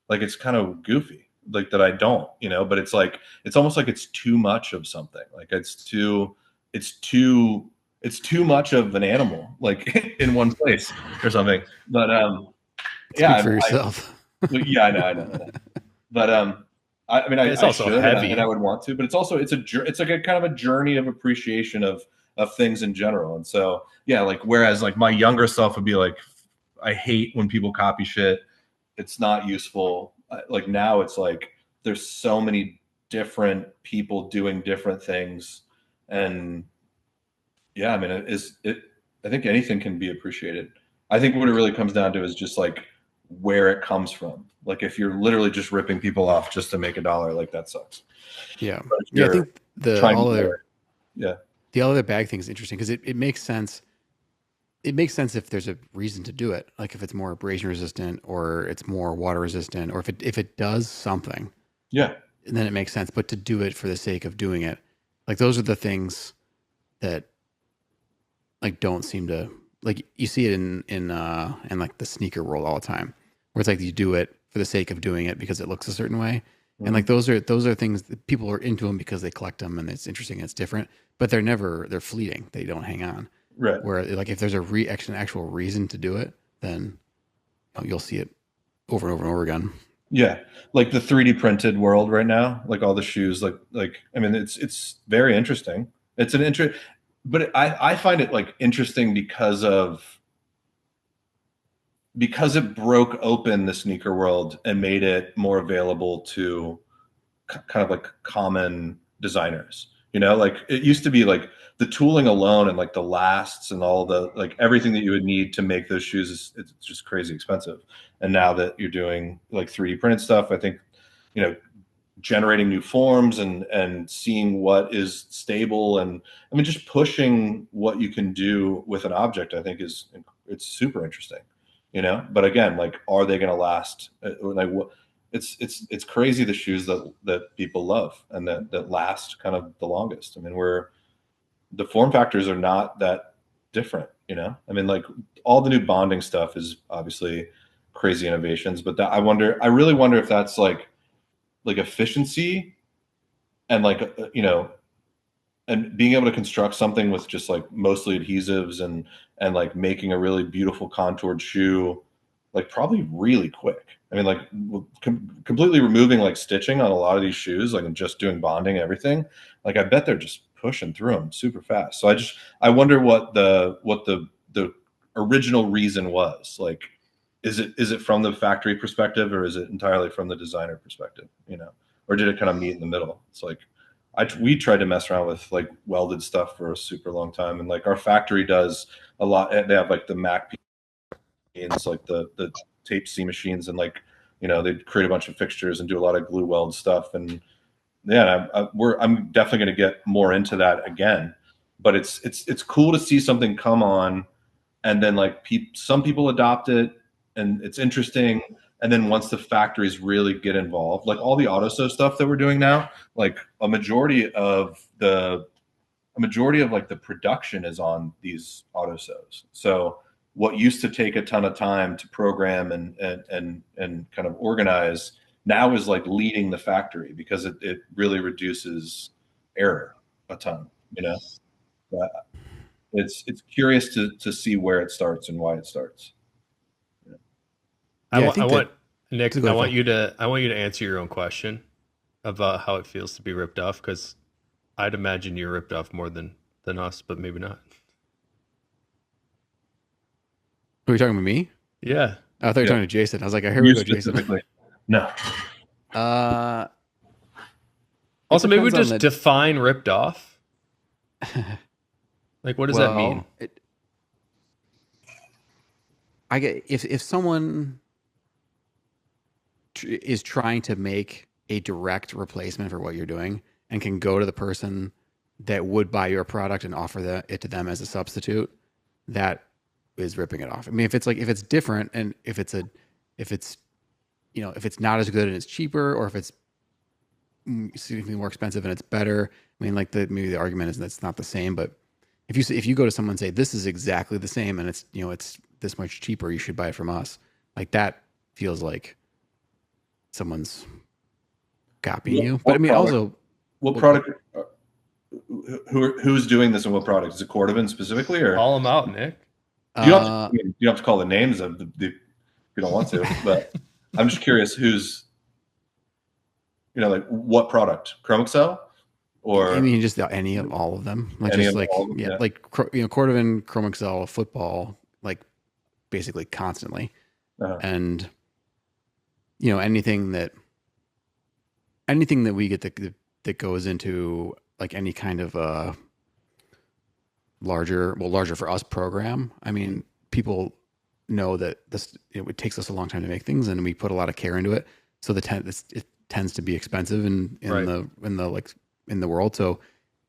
S2: Like, it's kind of goofy, like that I don't, but it's like, it's almost like it's too much of something. Like it's too much of an animal, like in one place or something. But
S3: Speak for yourself.
S2: Yeah, I know. But I mean,
S1: it's
S2: I
S1: also
S2: should,
S1: heavy,
S2: and I would want to, but it's like a kind of a journey of appreciation of things in general. And so, yeah, like, whereas like my younger self would be like, I hate when people copy shit. It's not useful. Like now it's like, there's so many different people doing different things. And yeah, I mean, I think anything can be appreciated. I think what it really comes down to is just like where it comes from. Like if you're literally just ripping people off just to make $1, like that sucks.
S3: Yeah. Yeah. I think
S2: yeah.
S3: The other bag thing is interesting because it makes sense. It makes sense if there's a reason to do it, like if it's more abrasion resistant or it's more water resistant, or if it does something,
S2: Yeah.
S3: then it makes sense. But to do it for the sake of doing it, like those are the things that like don't seem to, like you see it in like the sneaker world all the time, where it's like you do it for the sake of doing it because it looks a certain way. And like those are things that people are into them because they collect them and it's interesting and it's different, but they're fleeting. They don't hang on.
S2: Right.
S3: Where like if there's an actual reason to do it, then you'll see it over and over and over again.
S2: Yeah, like the 3D printed world right now, like all the shoes, like I mean, it's very interesting. It's an interest, but I find it like interesting because it broke open the sneaker world and made it more available to kind of like common designers. You know, like it used to be like the tooling alone and like the lasts and all the like everything that you would need to make those shoes it's just crazy expensive. And now that you're doing like 3D printed stuff, I think, you know, generating new forms and seeing what is stable, and I mean just pushing what you can do with an object, I think it's super interesting, you know. But again, like, are they going to last? Like what? It's crazy, the shoes that people love and that last kind of the longest. I mean, the form factors are not that different, you know. I mean, like all the new bonding stuff is obviously crazy innovations, but I really wonder if that's like efficiency and like you know, and being able to construct something with just like mostly adhesives and like making a really beautiful contoured shoe, like probably really quick. I mean, like completely removing like stitching on a lot of these shoes, like and just doing bonding and everything. Like I bet they're just pushing through them super fast. So I wonder what the original reason was. Like, is it from the factory perspective or is it entirely from the designer perspective? You know, or did it kind of meet in the middle? It's like we tried to mess around with like welded stuff for a super long time, and like our factory does a lot. They have like the Mac machines, like the tape C machines, and like, you know, they create a bunch of fixtures and do a lot of glue weld stuff. And yeah, I'm definitely going to get more into that again. But it's cool to see something come on, and then like some people adopt it, and it's interesting. And then once the factories really get involved, like all the auto sew stuff that we're doing now, like a majority of like the production is on these auto sews. So what used to take a ton of time to program and kind of organize now is like leading the factory because it really reduces error a ton, you know. But it's curious to see where it starts and why it starts.
S1: I
S3: Yeah, I
S1: want, I
S3: think
S1: want
S3: that.
S1: Nick.
S3: So go ahead, Phil.
S1: I want you to answer your own question about how it feels to be ripped off, because I'd imagine you're ripped off more than us, but maybe not.
S3: Are we talking about me?
S1: Yeah.
S3: I thought you were
S2: Yeah.
S3: talking to Jason. I was like, here
S2: You
S3: we go, Jason.
S2: specifically. No.
S3: Uh,
S1: Also, maybe we
S3: depends on
S1: just define ripped off. Like, what does that mean?
S3: I get if someone is trying to make a direct replacement for what you're doing and can go to the person that would buy your product and offer it to them as a substitute, that is ripping it off. I mean, if it's different and if it's you know, if it's not as good and it's cheaper, or if it's significantly more expensive and it's better. I mean, like maybe the argument is that it's not the same, but if you go to someone and say this is exactly the same and it's, you know, it's this much cheaper, you should buy it from us. Like that feels like someone's copying you. But I mean,
S2: product?
S3: also,
S2: What product? Who's doing this and what product? Is it Cordovan specifically, or
S1: Call them out, Nick.
S2: you don't have to, you don't have to call the names of the if you don't want to, but I'm just curious who's, you know, like what product? Chrome Excel? Or
S3: I mean, just any of all of them, like
S2: any
S3: just
S2: of
S3: like
S2: all of them,
S3: yeah,
S2: yeah.
S3: like you know, Cordovan, Chrome Excel, football, like basically constantly, and you know, anything that we get that goes into like any kind of larger for us program. I mean, people know that it takes us a long time to make things, and we put a lot of care into it. So it tends to be expensive in
S1: Right.
S3: the like in the world. So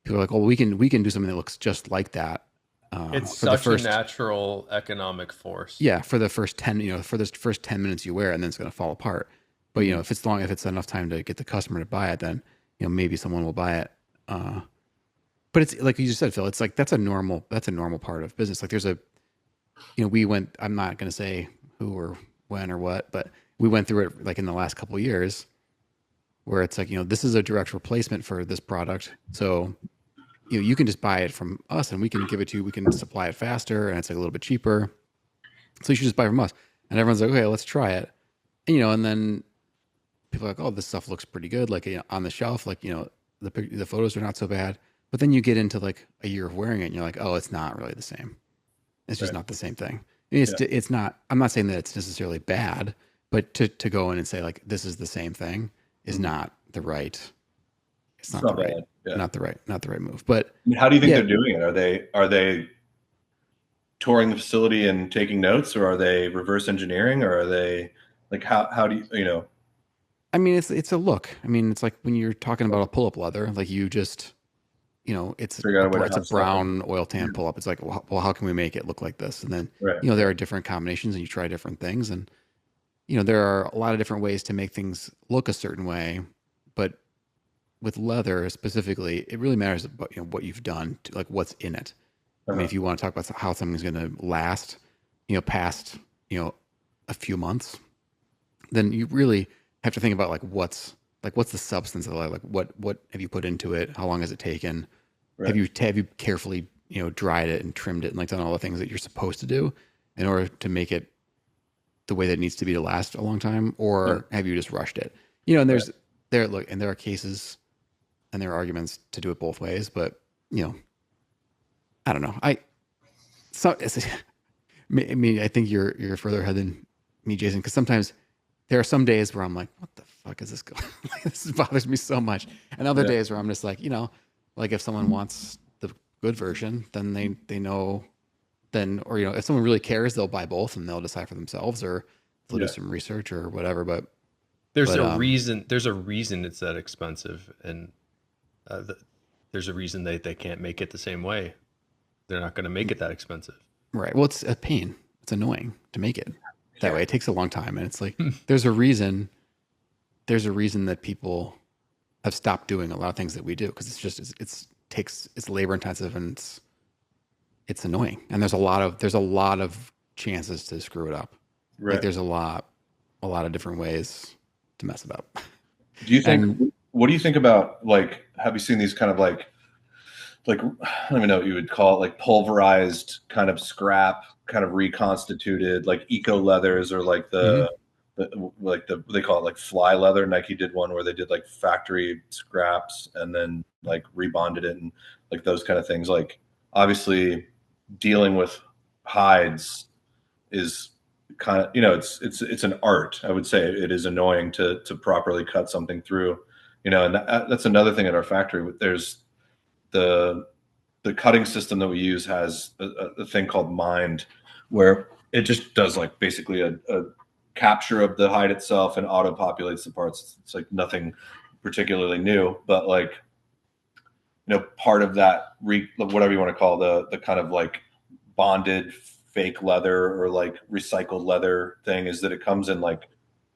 S3: people are like, "Oh, we can do something that looks just like that."
S1: It's
S3: For the
S1: such a
S3: first,
S1: natural economic force.
S3: yeah, for the first 10, for the first 10 minutes you wear it, and then it's going to fall apart. But if it's enough time to get the customer to buy it, then maybe someone will buy it. But it's like you just said, Phil. It's like that's a normal part of business. Like there's a we went. I'm not going to say who or when or what, but we went through it like in the last couple of years, where it's like this is a direct replacement for this product, so you can just buy it from us and we can give it to you. We can supply it faster and it's like a little bit cheaper. So you should just buy from us. And everyone's like, okay, let's try it. And, and then people are like, oh, this stuff looks pretty good. Like on the shelf, like, the photos are not so bad. But then you get into like a year of wearing it and you're like, oh, it's not really the same. It's just not the same thing. It's not, I'm not saying that it's necessarily bad, but to go in and say like, this is the same thing is not the right, it's not the right. Yeah. Not the right move. But
S2: how do you think they're doing it? Are they touring the facility and taking notes, or are they reverse engineering, or are they like how do you
S3: I mean, it's a look. I mean, it's like when you're talking about a pull-up leather, like you just it's a brown oil tan pull-up. It's like, well, how can we make it look like this? And then there are different combinations, and you try different things, and there are a lot of different ways to make things look a certain way, but with leather specifically, it really matters about what you've done, like what's in it. I mean, if you want to talk about how something's going to last, past a few months, then you really have to think about like what's the substance of it, like what have you put into it, how long has it taken, have you carefully dried it and trimmed it and like done all the things that you're supposed to do in order to make it the way that it needs to be to last a long time, or have you just rushed it? And there are cases. And there are arguments to do it both ways, but I don't know. I think you're further ahead than me, Jason, because sometimes there are some days where I'm like, what the fuck is this going? Like, this bothers me so much. And other days where I'm just like, like if someone wants the good version, then they know, or if someone really cares, they'll buy both and they'll decide for themselves, or they'll do some research or whatever. But
S1: there's a reason it's that expensive, and there's a reason they can't make it the same way. They're not going to make it that expensive.
S3: Right. Well, it's a pain. It's annoying to make it that way. It takes a long time. And it's like, there's a reason that people have stopped doing a lot of things that we do. Cause it's labor intensive and it's annoying. And there's a lot of chances to screw it up. Right. Like there's a lot of different ways to mess it up.
S2: Do you think, what do you think about, like, have you seen these kind of like I don't even know what you would call it, like pulverized kind of scrap, kind of reconstituted, like eco leathers, or like they call it like fly leather. Nike did one where they did like factory scraps and then like rebonded it, and like those kind of things. Like obviously dealing with hides is kind of, it's an art. I would say it is annoying to properly cut something through. And that's another thing at our factory. There's the cutting system that we use has a thing called Mind, where it just does like basically a capture of the hide itself and auto populates the parts. It's like nothing particularly new, but like, part of that whatever you want to call the kind of like bonded fake leather or like recycled leather thing is that it comes in like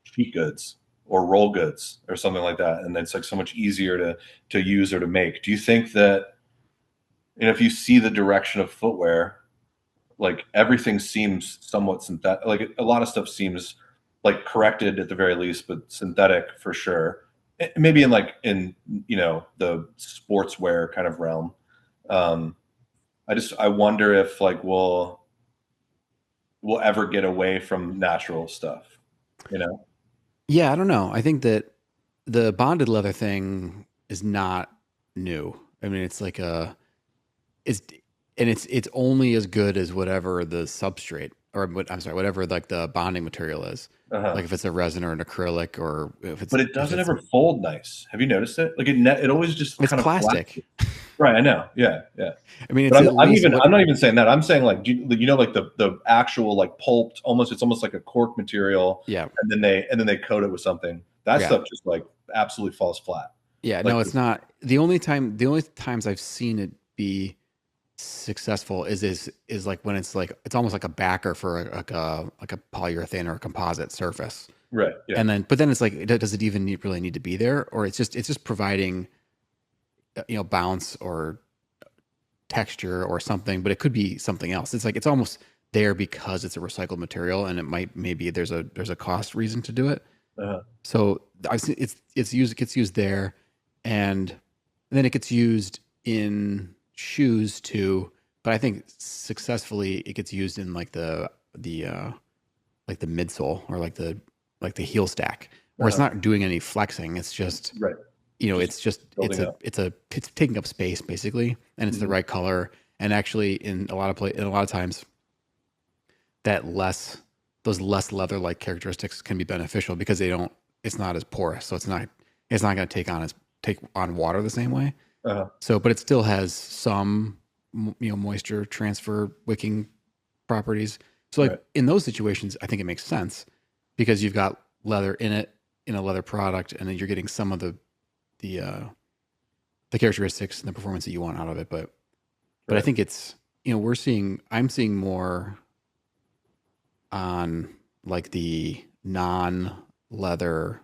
S2: sheet goods or roll goods or something like that, and it's like so much easier to use or to make. Do you think that, if you see the direction of footwear, like everything seems somewhat synthetic, like a lot of stuff seems like corrected at the very least, but synthetic for sure, maybe in the sportswear kind of realm. I wonder if like we'll ever get away from natural stuff,
S3: Yeah, I don't know. I think that the bonded leather thing is not new. I mean, it's like it's only as good as whatever the substrate, or whatever like the bonding material is. Like if it's a resin or an acrylic, or if it's.
S2: But it doesn't ever fold nice. Have you noticed it? Like it always just
S3: it's
S2: kind
S3: plastic.
S2: Of plastic. Right, I know. Yeah.
S3: I mean,
S2: I'm not even saying that. I'm saying like like the actual like pulped, it's almost like a cork material.
S3: Yeah.
S2: And then they coat it with something. That stuff just like absolutely falls flat.
S3: Yeah,
S2: Like,
S3: no, it's not. The only times I've seen it be successful is like when it's almost like a backer for like a polyurethane or a composite surface.
S2: right. Yeah.
S3: And then but then it's like does it even really need to be there, or it's just providing bounce or texture or something, but it could be something else. It's like it's almost there because it's a recycled material, and maybe there's a cost reason to do it.
S2: Uh-huh.
S3: So I've seen it gets used there, and then it gets used in shoes too. But I think successfully it gets used in like the midsole or like the heel stack, where it's
S2: Uh-huh.
S3: not doing any flexing. It's just
S2: Right. Building up.
S3: it's taking up space basically, and it's the
S2: Mhm.
S3: right color. And actually, in a lot of times, those less leather like characteristics can be beneficial because it's not as porous, so it's not going to take on water the same way.
S2: Uh-huh.
S3: So, but it still has some moisture transfer wicking properties. So, like
S2: Right.
S3: in those situations, I think it makes sense because you've got leather in it in a leather product, and then you're getting some of the characteristics and the performance that you want out of it. But I
S2: Right.
S3: think it's I'm seeing more on like the non-leather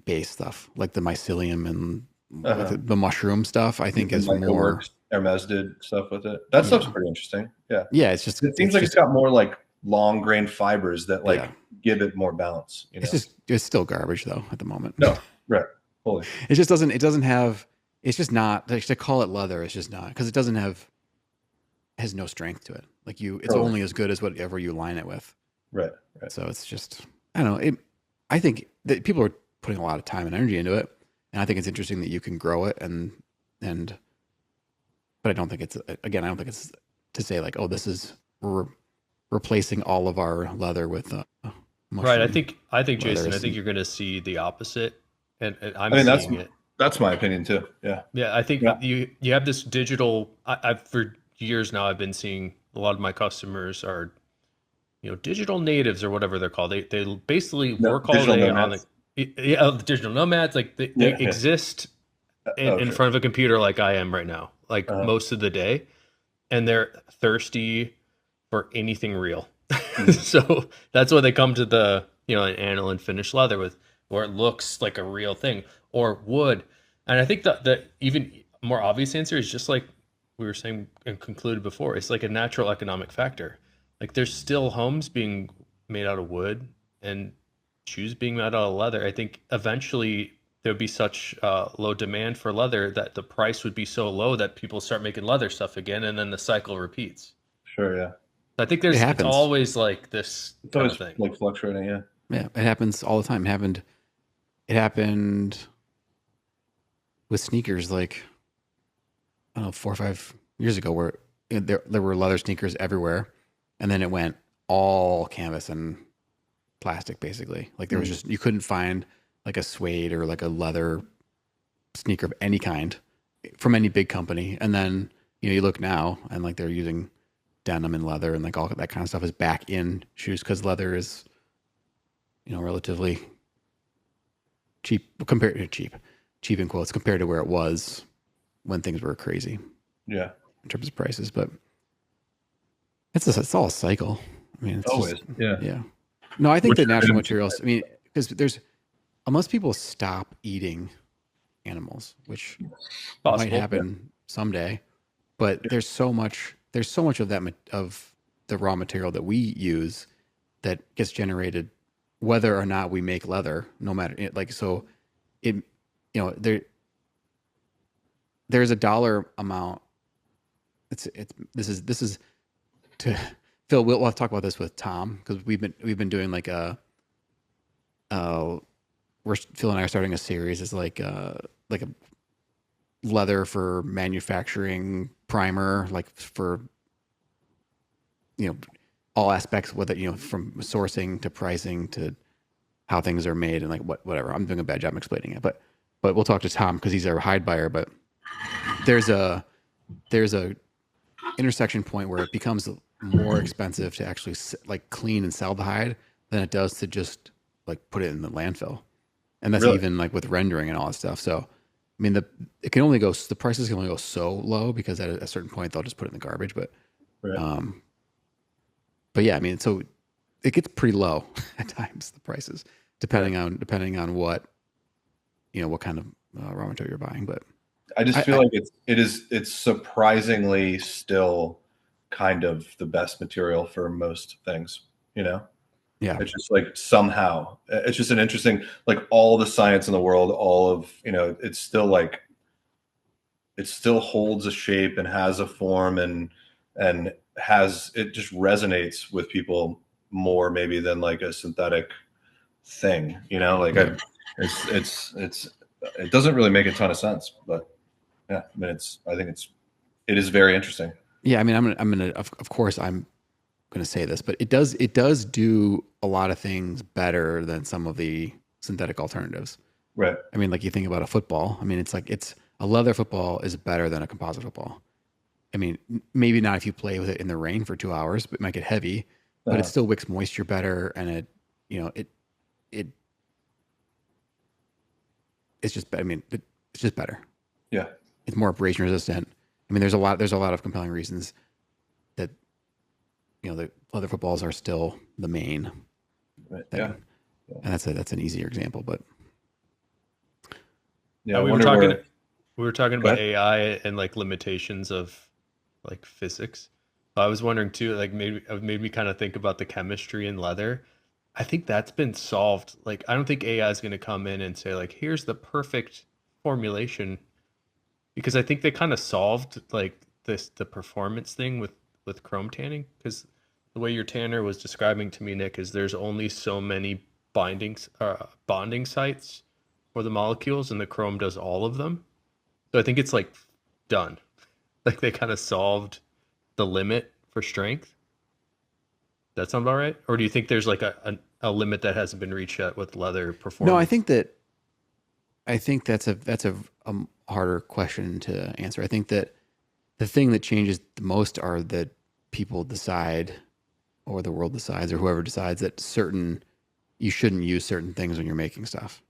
S3: base stuff, like the mycelium and like
S2: Uh-huh.
S3: the mushroom stuff. I think
S2: And
S3: is more.
S2: Microworks, Hermes did stuff with it. That stuff's
S3: Yeah,
S2: pretty interesting. Yeah.
S3: yeah. It's just
S2: It seems
S3: it's
S2: like it's
S3: just
S2: got more like long grain fibers that like
S3: yeah.
S2: give it more balance,
S3: It's still garbage though at the moment.
S2: No, right. Fully.
S3: It doesn't have. It's just not like to call it leather. It's just not because it has no strength to it. Like it's
S2: Totally.
S3: only as good as whatever you line it with.
S2: Right. Right.
S3: So it's just, I don't know. I think that people are putting a lot of time and energy into it, and I think it's interesting that you can grow it but I don't think it's to say like, oh, this is replacing all of our leather with
S1: Right.
S3: mushroom
S1: I think
S3: leather.
S1: Jason, I think you're going to see the opposite, and I'm
S2: I mean,
S1: seeing it.
S2: that's my opinion too. Yeah.
S1: Yeah, I think
S2: Yeah.
S1: you have this digital. I've for years now. I've been seeing a lot of my customers are, digital natives or whatever they're called. They basically
S2: No,
S1: work all
S2: digital
S1: day on
S2: nomads.
S1: the digital nomads. Like they
S2: Yeah.
S1: exist in
S2: Sure.
S1: front of a computer like I am right now, like
S2: Uh-huh.
S1: most of the day, and they're thirsty for anything real.
S2: Mhm.
S1: So that's why they come to the an aniline finished leather with where it looks like a real thing or wood. And I think that the even more obvious answer is just like we were saying and concluded before. It's like a natural economic factor. Like there's still homes being made out of wood and shoes being made out of leather. I think eventually there would be such low demand for leather that the price would be so low that people start making leather stuff again, and then the cycle repeats.
S2: Sure. Yeah.
S1: I think
S3: It
S1: it's
S3: happens.
S1: always like this
S2: It's
S1: kind
S2: always
S1: of thing.
S2: like fluctuating. Yeah.
S3: Yeah, it happens all the time. It happened with sneakers like I don't know 4 or 5 years ago, where there were leather sneakers everywhere, and then it went all canvas and plastic basically. Like there was just you couldn't find like a suede or like a leather sneaker of any kind from any big company. And then you look now and like they're using denim and leather and like all that kind of stuff is back in shoes because leather is relatively cheap in quotes compared to where it was when things were crazy
S2: Yeah.
S3: in terms of prices. But it's all a cycle. I mean, it's
S2: Always.
S3: just,
S2: Yeah.
S3: yeah. No, I think
S2: Which
S3: the natural
S2: items-
S3: materials. I mean, because unless people stop eating animals, which
S1: Possible.
S3: might happen someday, but there's so much of of the raw material that we use that gets generated whether or not we make leather, no matter like so it there's a dollar amount. This is to Phil. We'll have to talk about this with Tom because we've been doing like Phil and I are starting a series. It's like a leather for manufacturing primer, like for all aspects, whether from sourcing to pricing to how things are made and like whatever. I'm doing a bad job explaining it, but we'll talk to Tom because he's our hide buyer. But there's a intersection point where it becomes more expensive to actually like clean and sell the hide than it does to just like put it in the landfill. And that's
S2: Really?
S3: even like with rendering and all that stuff. So, I mean, the prices can only go so low because at a certain point they'll just put it in the garbage.
S2: Right.
S3: Um, but yeah, I mean, so it gets pretty low at times, the prices,
S2: Right.
S3: depending on what, what kind of raw material you're buying. But
S2: I just feel
S3: I
S2: like it's surprisingly still kind of the best material for most things, you know?
S3: yeah,
S2: It's just like somehow it's just an interesting, like all the science in the world, all of, it's still like it still holds a shape and has a form and has it just resonates with people more maybe than like a synthetic thing, like
S3: yeah.
S2: it's it doesn't really make a ton of sense, but yeah, I mean I think it is very interesting.
S3: Yeah, I mean, of course, I'm gonna say this, but it does do a lot of things better than some of the synthetic alternatives.
S2: Right.
S3: I mean, like you think about a football. I mean, it's a leather football is better than a composite football. I mean, maybe not if you play with it in the rain for 2 hours, but it might get heavy, but it
S2: uh,
S3: still wicks moisture better, and it it's just I mean, it's just better.
S2: yeah.
S3: It's more abrasion resistant. I mean, there's a lot of compelling reasons that the leather footballs are still the main
S2: Right. Yeah.
S3: thing, and that's an easier example. But
S2: Yeah, I
S1: We were
S2: wonder
S1: talking
S2: where.
S1: we were talking
S2: Go
S1: about
S2: ahead.
S1: AI and like limitations of like physics. I was wondering too, like maybe it made me kind of think about the chemistry in leather. I think that's been solved. Like I don't think AI is going to come in and say like here's the perfect formulation because I think they kind of solved like the performance thing with chrome tanning because the way your tanner was describing to me, Nick, is there's only so many bonding sites for the molecules, and the chrome does all of them. So I think it's like done. Like they kind of solved the limit for strength. That sound about right? Or do you think there's like a limit that hasn't been reached yet with leather
S3: no, I
S1: performance?
S3: think that I think that's a harder question to answer. I think that the thing that changes the most are that people decide, or the world decides, or whoever decides that you shouldn't use certain things when you're making stuff.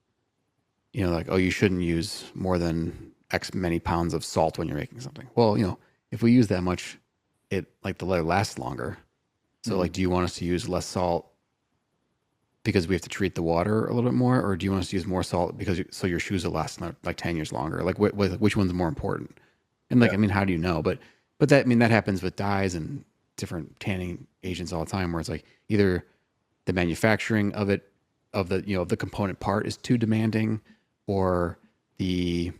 S3: Like, oh, you shouldn't use more than X many pounds of salt when you're making something. Well, if we use that much, it like the leather lasts longer. So, like,
S2: Mhm.
S3: do you want us to use less salt because we have to treat the water a little bit more, or do you want us to use more salt because so your shoes will last like 10 years longer? Like, which one's more important? And like,
S2: Yeah.
S3: I mean, how do you know? But that I mean that happens with dyes and different tanning agents all the time, where it's like either the manufacturing of the component part is too demanding, or the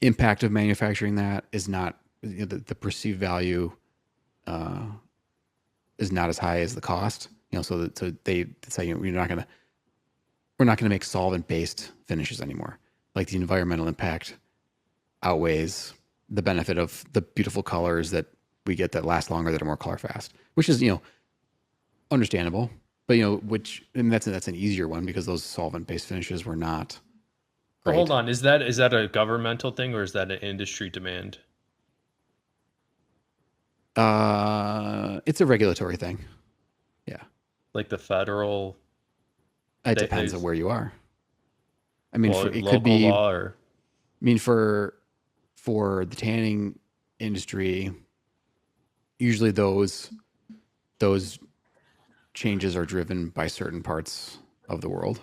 S3: impact of manufacturing that is not the perceived value uh, is not as high as the cost. So they say we're not gonna make solvent based finishes anymore. Like the environmental impact outweighs the benefit of the beautiful colors that we get that last longer, that are more color fast, which is understandable. But which and that's an easier one because those solvent based finishes were not
S1: So hold
S3: great.
S1: on, is that a governmental thing or is that an industry demand?
S3: It's a regulatory thing. Yeah,
S1: Like the federal
S3: it
S1: they
S3: depends on where you are. I mean,
S1: well,
S3: it could
S1: local
S3: be. I
S1: law or
S3: mean, for the tanning industry, usually those changes are driven by certain parts of the world.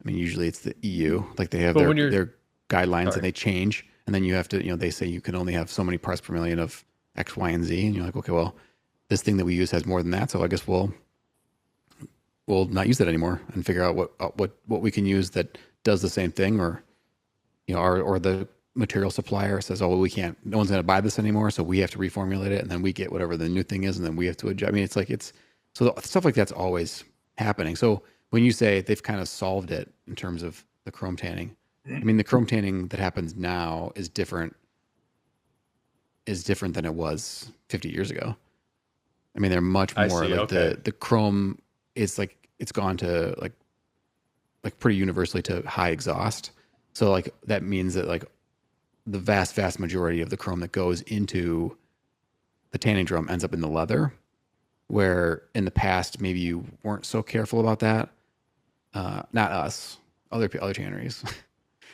S3: I mean, usually it's the EU. Like they have
S1: but
S3: their
S1: when you're
S3: their guidelines and
S1: sorry.
S3: they change, and then you have to, they say you can only have so many parts per million of X, Y, and Z, and you're like, okay, well, this thing that we use has more than that, so I guess we'll not use that anymore and figure out what we can use that does the same thing, or or the material supplier says, oh, well, we can't, no one's going to buy this anymore, so we have to reformulate it, and then we get whatever the new thing is, and then we have to adjust. I mean, it's so stuff like that's always happening. So when you say they've kind of solved it in terms of the chrome tanning, I mean, the chrome tanning that happens now is different than it was 50 years ago. I mean, they're much
S1: I
S3: more
S1: see.
S3: like
S1: Okay.
S3: the chrome is like it's gone to like pretty universally to high exhaust. So like that means that like the vast majority of the chrome that goes into the tanning drum ends up in the leather, where in the past maybe you weren't so careful about that. Not us. other tanneries.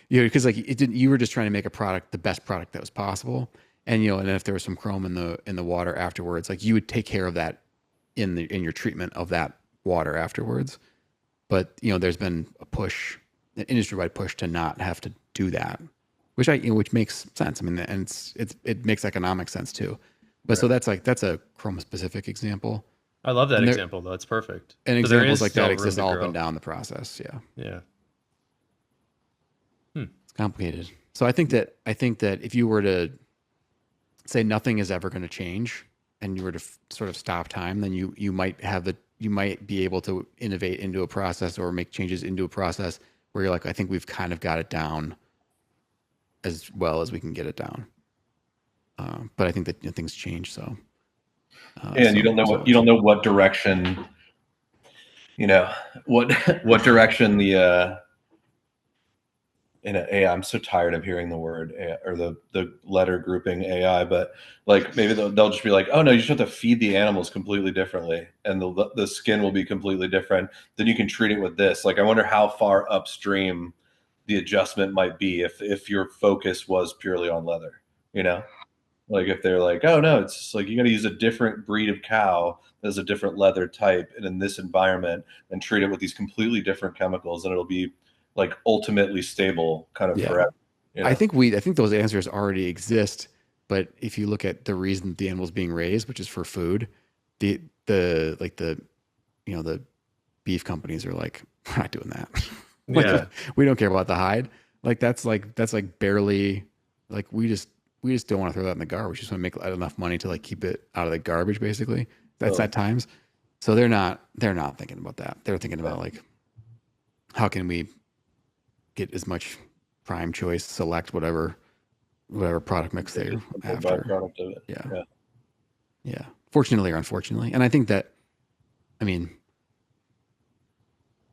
S3: Because like it didn't. You were just trying to make a product, the best product that was possible, and and if there was some chrome in the water afterwards, like you would take care of that in your treatment of that water afterwards. But there's been an industry-wide push to not have to do that, which makes sense. I mean, and it makes economic sense too. But so that's a chrome specific example.
S1: I love that example though. It's perfect.
S3: And examples like that exist all up and down the process. Yeah.
S1: Yeah.
S3: It's complicated. So I think that if you were to say nothing is ever going to change, and you were to sort of stop time, then you might be able to innovate into a process or make changes into a process where you're like, I think we've kind of got it down as well as we can get it down. But I think that things change. So.
S2: And you don't know what direction, what direction the in AI. I'm so tired of hearing the word AI, or the letter grouping AI, but like maybe they'll just be like, oh no, you just have to feed the animals completely differently, and the skin will be completely different. Then you can treat it with this. Like, I wonder how far upstream the adjustment might be if your focus was purely on leather, Like if they're like, oh no, it's just like you got to use a different breed of cow that has a different leather type and in this environment, and treat it with these completely different chemicals, and it'll be like ultimately stable kind of forever.
S3: I think those answers already exist, but if you look at the reason the animal's being raised, which is for food, the beef companies are like, we're not doing that.
S1: Yeah.
S3: We don't care about the hide. Like that's barely, like we just don't want to throw that in the garbage. We just want to make enough money to like keep it out of the garbage, basically. That's at times. So they're not thinking about that. They're thinking about like, how can we get as much prime choice, select whatever product mix they're after.
S2: Byproduct of it.
S3: Yeah. Fortunately or unfortunately. And I think that, I mean,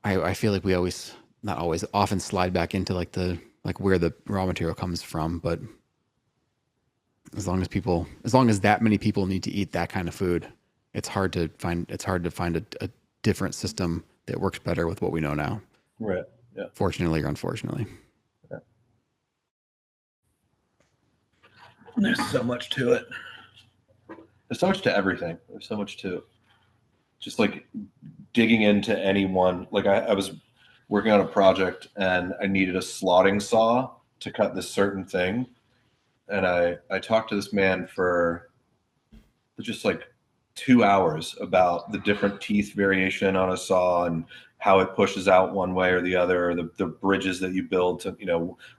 S3: I feel like we often slide back into like where the raw material comes from, but as long as that many people need to eat that kind of food, it's hard to find a different system that works better with what we know now.
S2: Right. Yeah.
S3: Fortunately or unfortunately.
S2: Yeah. There's so much to it. There's so much to everything. There's so much to just like digging into any one. Like I was working on a project and I needed a slotting saw to cut this certain thing. And I talked to this man for just like 2 hours about the different teeth variation on a saw and how it pushes out one way or the other, or the bridges that you build to,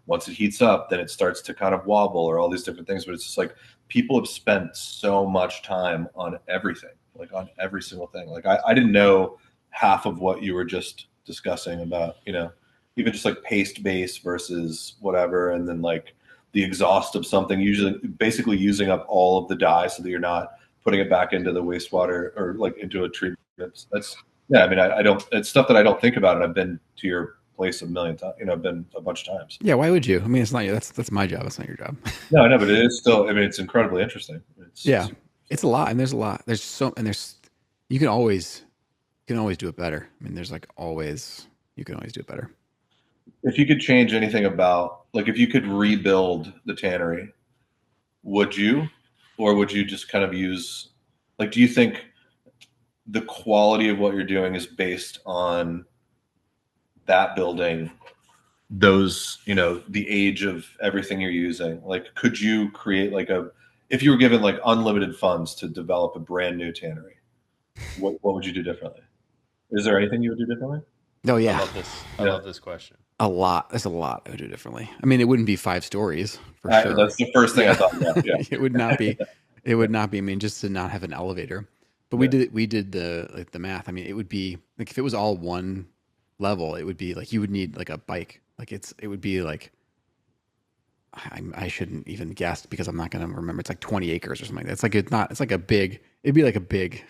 S2: once it heats up, then it starts to kind of wobble, or all these different things. But it's just like people have spent so much time on everything, like on every single thing. Like I didn't know half of what you were just discussing about, even just like paste base versus whatever. And then like the exhaust of something, usually basically using up all of the dye so that you're not putting it back into the wastewater or like into a treatment. I mean, it's stuff that I don't think about. And I've been to your place a million times, I've been a bunch of times.
S3: Yeah. Why would you? I mean, it's not that's my job. It's not your job.
S2: No, I know, but it is still, I mean, it's incredibly interesting.
S3: It's a lot. And there's a lot. You can always do it better. I mean, you can always do it better.
S2: If you could change anything about, like, if you could rebuild the tannery, would you, or would you just kind of use, like, do you think the quality of what you're doing is based on that building, those, the age of everything you're using? Like, could you create if you were given like unlimited funds to develop a brand new tannery, what would you do differently? Is there anything you would do differently?
S3: Oh yeah.
S1: I love this question.
S3: A lot. There's a lot I would do differently. I mean, it wouldn't be 5 stories for sure.
S2: That's the first thing I thought. Yeah.
S3: It would not be. It would not be. I mean, just to not have an elevator. But we did the math. I mean, it would be like if it was all one level, it would be like you would need like a bike. Like it would be like I shouldn't even guess because I'm not going to remember. It's like 20 acres or something like that. It's like a big. It'd be like a big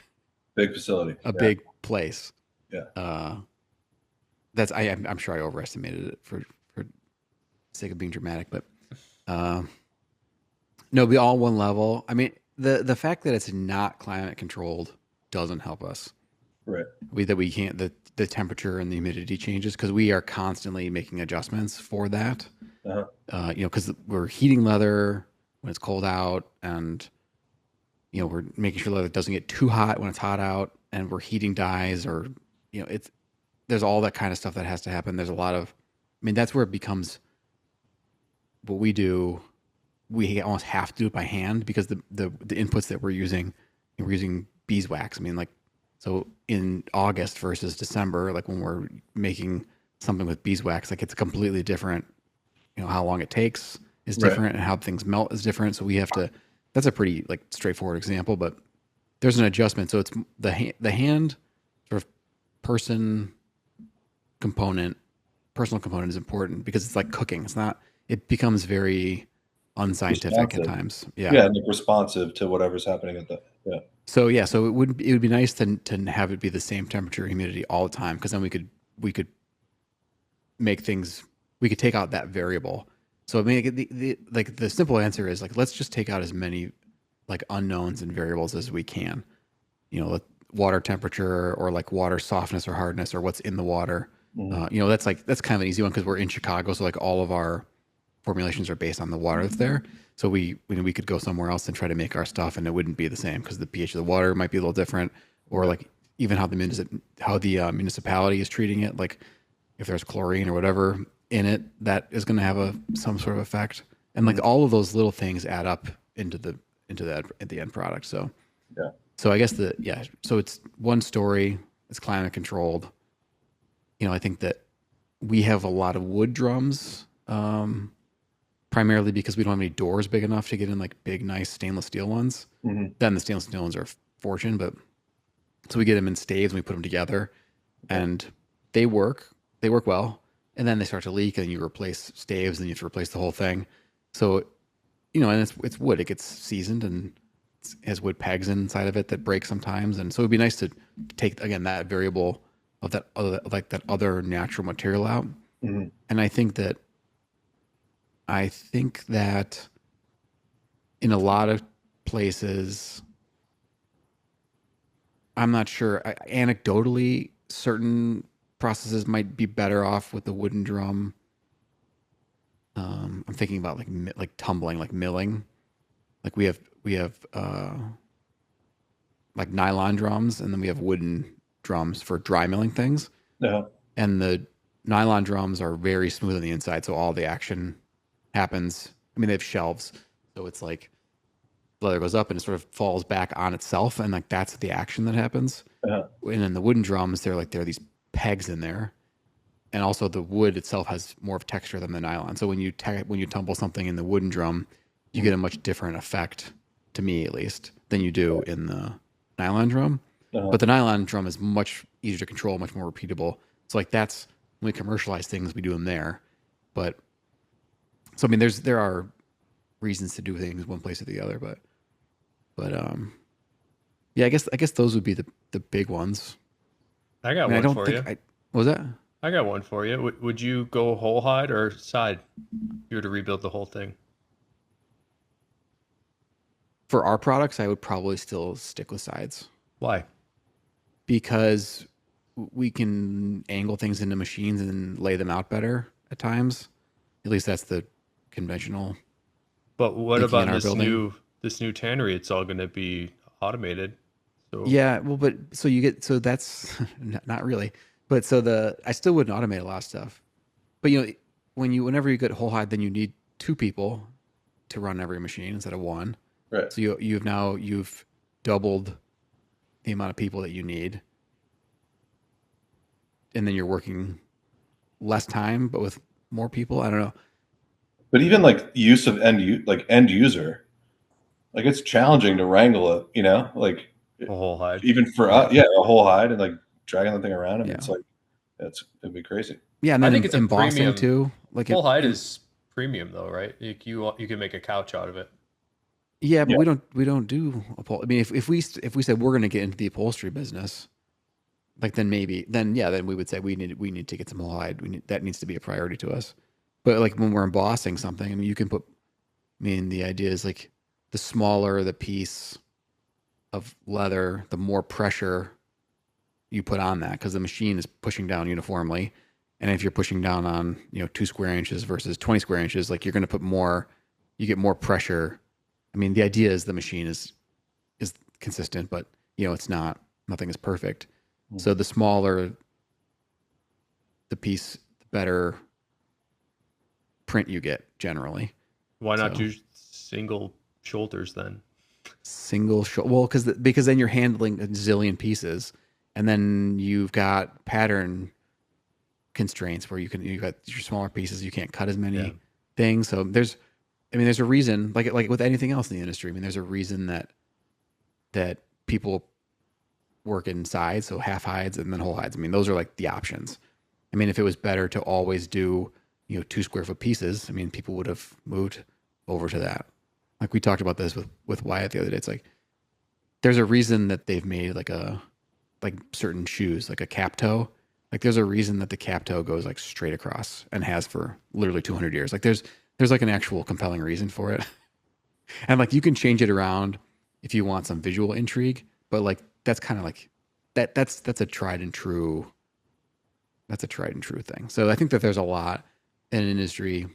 S2: facility,
S3: big place.
S2: Yeah.
S3: I'm sure I overestimated it for sake of being dramatic, but no, be all one level. I mean, the fact that it's not climate controlled doesn't help us.
S2: Right.
S3: that we can't, the temperature and the humidity changes, because we are constantly making adjustments for that.
S2: Uh-huh.
S3: Because we're heating leather when it's cold out, and we're making sure leather doesn't get too hot when it's hot out, and we're heating dyes, or there's all that kind of stuff that has to happen. There's a lot of, that's where it becomes what we do. We almost have to do it by hand, because the inputs that we're using beeswax. So in August versus December, like when we're making something with beeswax, like it's a completely different, how long it takes is different, and how things melt is different. So we have to, that's a pretty like straightforward example, but there's an adjustment. So it's the hand sort of personal component is important, because it's like cooking. It becomes very unscientific at times.
S2: Yeah. And like responsive to whatever's happening at the, yeah.
S3: So it would be nice to have it be the same temperature, humidity all the time, because then we could make things, we could take out that variable. So the simple answer is like, let's just take out as many like unknowns and variables as we can. Like water temperature, or like water softness or hardness, or what's in the water.
S2: Mm-hmm.
S3: That's kind of an easy one, because we're in Chicago, so like all of our formulations are based on the water that's there. So we could go somewhere else and try to make our stuff, and it wouldn't be the same, because the pH of the water might be a little different, or like even how the municipality is treating it. Like if there's chlorine or whatever in it, that is going to have some sort of effect. And like all of those little things add up into the end product. So
S2: yeah.
S3: So I guess so it's one story. It's climate controlled. I think that we have a lot of wood drums. Primarily because we don't have any doors big enough to get in like big, nice stainless steel ones.
S2: Mm-hmm.
S3: Then the stainless steel ones are a fortune, but so we get them in staves and we put them together, and they work well. And then they start to leak, and you replace staves, and you have to replace the whole thing. So, and it's wood. It gets seasoned, and it has wood pegs inside of it that break sometimes. And so it'd be nice to take, again, that variable of that other natural material out.
S2: Mm-hmm.
S3: And I think that in a lot of places, I'm not sure, anecdotally, certain processes might be better off with the wooden drum. I'm thinking about like tumbling, like milling. Like we have like nylon drums, and then we have wooden drums for dry milling things.
S2: Yeah.
S3: And the nylon drums are very smooth on the inside, so all the action happens. They have shelves, so it's like leather goes up and it sort of falls back on itself, and like that's the action that happens.
S2: Yeah.
S3: And then the wooden drums, there are these pegs in there, and also the wood itself has more of texture than the nylon. So when you tumble something in the wooden drum, you get a much different effect, to me at least, than you do in the nylon drum. But the nylon drum is much easier to control, much more repeatable. So like that's when we commercialize things, we do them there. But so there are reasons to do things one place or the other, but yeah, I guess those would be the big ones.
S4: I got one for you.
S3: What was that?
S4: I got one for you. Would you go whole hide or side if you were to rebuild the whole thing?
S3: For our products, I would probably still stick with sides.
S4: Why?
S3: Because we can angle things into machines and lay them out better at times. At least that's the conventional.
S4: But what about this new tannery? It's all going to be automated. So
S3: yeah, well, but so that's not really. But I still wouldn't automate a lot of stuff. But whenever you get whole hide, then you need two people to run every machine instead of one.
S2: Right.
S3: So you've doubled the amount of people that you need, and then you're working less time but with more people. I don't know.
S2: But even like use of end user, like it's challenging to wrangle it, like
S4: a whole hide.
S2: Even for us, a whole hide, and like dragging the thing around. It's like it'd be crazy.
S3: Yeah, and
S4: I
S3: then
S4: think it's
S3: embossing
S4: premium
S3: too. Like
S4: whole hide is premium though, right? You can make a couch out of it.
S3: Yeah, but we don't do upholstery. If we said we're going to get into the upholstery business, like then we would say we need to get some whole hide. That needs to be a priority to us. But like when we're embossing something, you can put. The idea is like the smaller the piece of leather, the more pressure you put on that, because the machine is pushing down uniformly. And if you're pushing down on, 2 square inches versus 20 square inches, like you're going to put more, you get more pressure. I mean, the idea is the machine is consistent, but it's not, nothing is perfect. So the smaller the piece, the better print you get generally.
S4: Why not do single shoulders then?
S3: Single shoulder. Well, because then you're handling a zillion pieces, and then you've got pattern constraints where you've got your smaller pieces, you can't cut as many things. So there's a reason, like with anything else in the industry. I mean, there's a reason that people work in sides, so half hides and then whole hides. I mean, those are like the options. I mean, if it was better to always do 2 square foot pieces, I mean, people would have moved over to that. Like we talked about this with Wyatt the other day. It's like there's a reason that they've made like certain shoes, like a cap toe. Like there's a reason that the cap toe goes like straight across and has for literally 200 years. Like there's like an actual compelling reason for it. And like you can change it around if you want some visual intrigue, but like that's kind of like that's a tried and true. That's a tried and true thing. So I think that there's a lot in an industry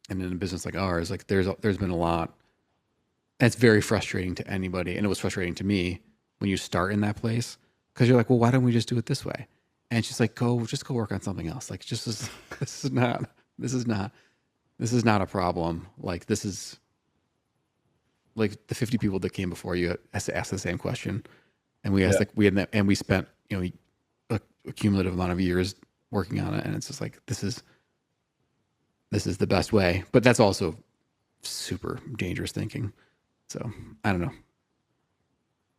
S3: and in a business like ours, like there's been a lot. And it's very frustrating to anybody, and it was frustrating to me when you start in that place, because you're like, well, why don't we just do it this way? And it's just like, go work on something else. Like, this is not a problem. Like, this is like the 50 people that came before you has to ask the same question, and we asked, and we spent a cumulative amount of years working on it, and it's just like this is the best way. But that's also super dangerous thinking. So I don't know.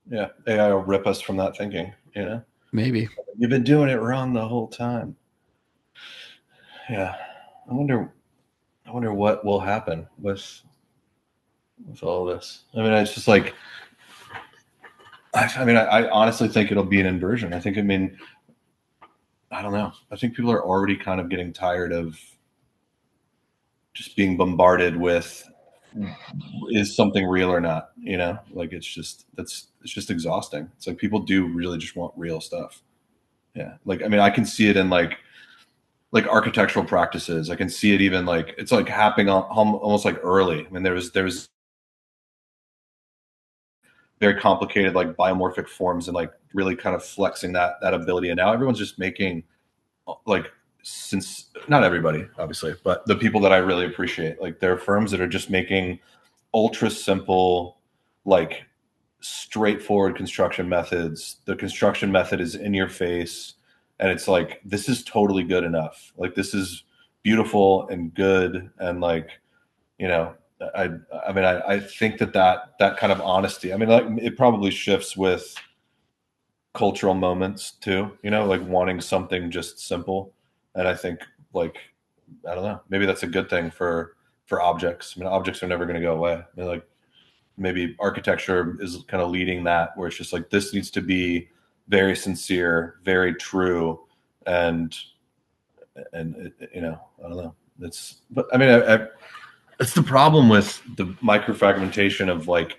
S2: Yeah, AI will rip us from that thinking.
S3: Maybe
S2: you've been doing it wrong the whole time. Yeah, I wonder what will happen with all this. I mean, it's just like, I honestly think it'll be an inversion. I don't know. I think people are already kind of getting tired of just being bombarded with, is something real or not? Like it's just exhausting. It's like people do really just want real stuff. Yeah. Like, I mean, I can see it in like architectural practices. I can see it even like, it's like happening almost like early. I mean, there was very complicated, like biomorphic forms and like really kind of flexing that ability. And now everyone's just making like, since not everybody obviously, but the people that I really appreciate, like there are firms that are just making ultra simple, like straightforward construction methods. The construction method is in your face, and it's like, this is totally good enough. Like this is beautiful and good. And like, I think that kind of honesty, I mean, like it probably shifts with cultural moments too, like wanting something just simple. And I think, like, I don't know, maybe that's a good thing for objects. I mean, objects are never going to go away. I mean, like maybe architecture is kind of leading that, where it's just like, this needs to be very sincere, very true. And I don't know. But I mean, it's the problem with the microfragmentation of like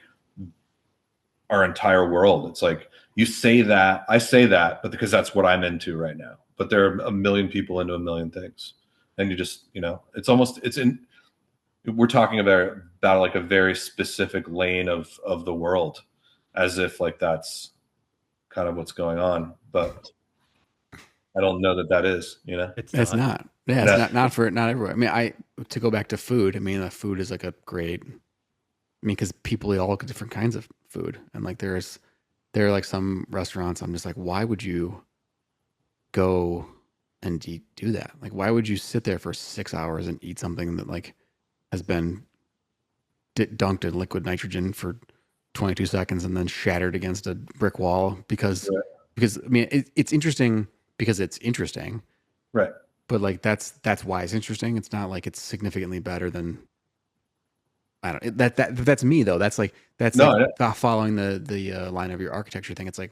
S2: our entire world. It's like, you say that, I say that, but because that's what I'm into right now. But there are a million people into a million things, and you just, we're talking about like a very specific lane of the world, as if like that's kind of what's going on. But I don't know that is,
S3: It's not. Yeah, it's not everywhere. I mean, to go back to food, I mean, food is like a great, because people eat all different kinds of food, and like there are like some restaurants, I'm just like, why would you go and do that? Like, why would you sit there for 6 hours and eat something that like has been dunked in liquid nitrogen for 22 seconds and then shattered against a brick wall? Because I mean, it's interesting because it's interesting,
S2: right? But
S3: like that's why it's interesting. It's not like it's significantly better than, I don't, that's me though. That's following the line of your architecture thing. It's like,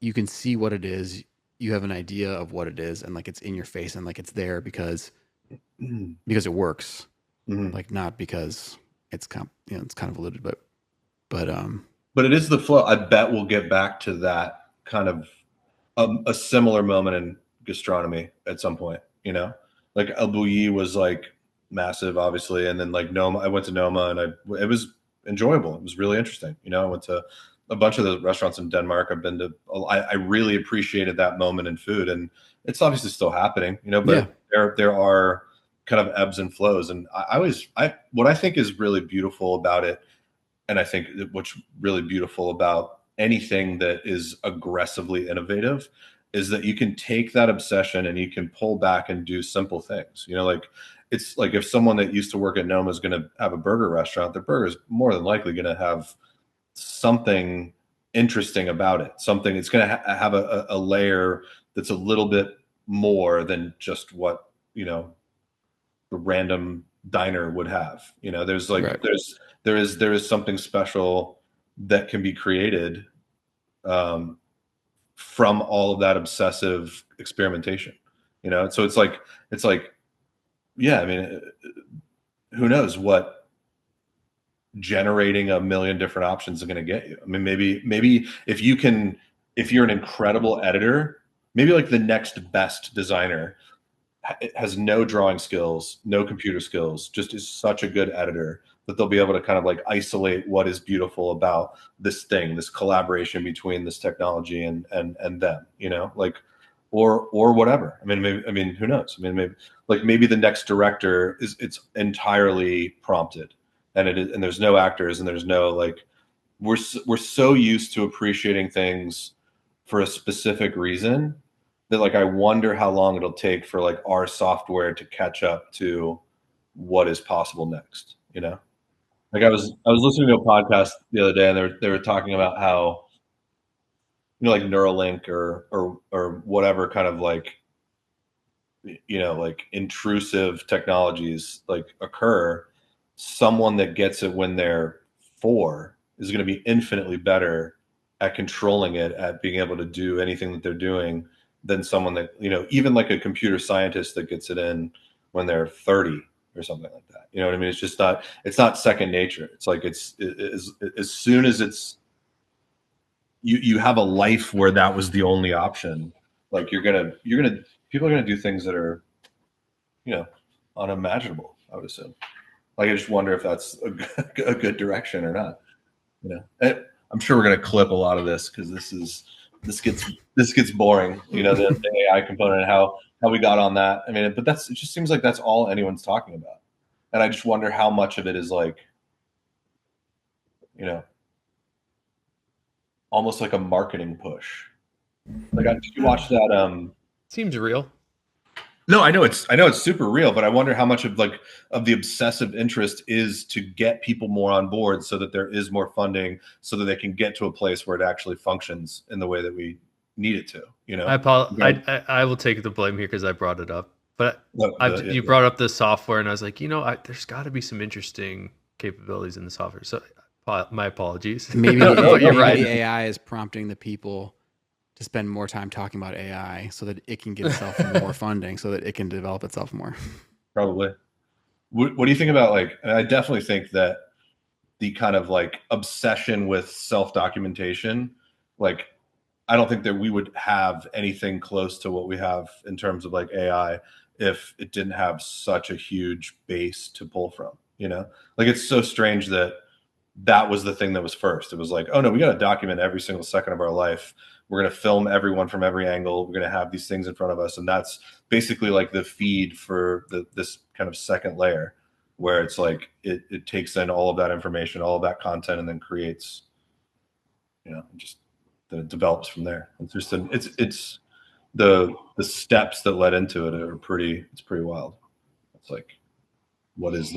S3: you can see what it is. You have an idea of what it is, and like it's in your face, and like it's there because it works, like not because it's it's convoluted, but
S2: it is the flow. I bet we'll get back to that kind of a similar moment in gastronomy at some point, you know, like El Bulli was like massive, obviously. And then like Noma, I went to Noma and it was enjoyable. It was really interesting. You know, I went to a bunch of the restaurants in Denmark. I've been to, I really appreciated that moment in food, and it's obviously still happening, you know, but there are kind of ebbs and flows. And what I think is really beautiful about it, and I think what's really beautiful about anything that is aggressively innovative, is that you can take that obsession and you can pull back and do simple things. You know, like it's like if someone that used to work at Noma is going to have a burger restaurant, their burger is more than likely going to have something interesting about it. Something it's going to have a layer that's a little bit more than just what, you know, the random diner would have. You know, there's like there is something special that can be created from all of that obsessive experimentation. You know, so it's like yeah, I mean, who knows what generating a million different options is going to get you. I mean, maybe if you're an incredible editor, maybe like the next best designer has no drawing skills, no computer skills, just is such a good editor that they'll be able to kind of like isolate what is beautiful about this thing, this collaboration between this technology and them, you know, like, or whatever. I mean, who knows? I mean, maybe the next director it's entirely prompted, and and there's no actors, and there's no like, we're so used to appreciating things for a specific reason that like I wonder how long it'll take for like our software to catch up to what is possible next. You know, like I was listening to a podcast the other day, and they were talking about how, you know, like Neuralink or whatever kind of like, you know, like intrusive technologies like occur, someone that gets it when they're 4 is going to be infinitely better at controlling it, at being able to do anything that they're doing, than someone that, you know, even like a computer scientist that gets it in when they're 30 or something like that. You know what I mean? It's just not, it's not second nature. It's like, it's as soon as it's, you have a life where that was the only option, like people are gonna do things that are, you know, unimaginable, I would assume. Like I just wonder if that's a good direction or not. You know, and I'm sure we're gonna clip a lot of this because this gets boring. You know, the AI component and how we got on that. I mean, but it just seems like that's all anyone's talking about, and I just wonder how much of it is like, you know, almost like a marketing push. Like, did you watch that?
S4: Seems real.
S2: No, I know it's super real, but I wonder how much of the obsessive interest is to get people more on board so that there is more funding, so that they can get to a place where it actually functions in the way that we need it to. You know,
S4: I will take the blame here because I brought it up, but you brought up the software, and I was like, you know, there's got to be some interesting capabilities in the software. So my apologies.
S3: Maybe you're right. The AI is prompting the people to spend more time talking about AI so that it can get itself more funding, so that it can develop itself more.
S2: Probably. What do you think about, like, I definitely think that the kind of like obsession with self-documentation, like, I don't think that we would have anything close to what we have in terms of like AI if it didn't have such a huge base to pull from, you know? Like, it's so strange that was the thing that was first. It was like, oh no, we got to document every single second of our life. We're going to film everyone from every angle. We're going to have these things in front of us. And that's basically like the feed for this kind of second layer, where it's like, it takes in all of that information, all of that content, and then creates, you know, just that it develops from there. It's just it's the steps that led into it are pretty wild. It's like, what is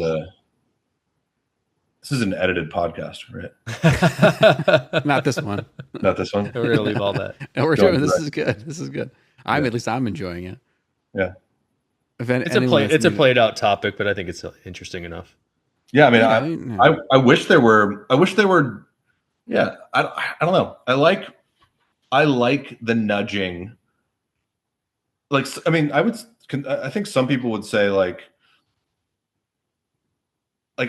S2: this is an edited podcast, right?
S3: Not this one.
S2: Not this one.
S4: We're gonna leave all that.
S3: No, we're doing. This is good. This is good. At least I'm enjoying it.
S2: Yeah.
S4: It's a played out topic, but I think it's interesting enough.
S2: Yeah, I mean, I wish there were. Yeah, I don't know. I like the nudging. Like, I mean, I think some people would say like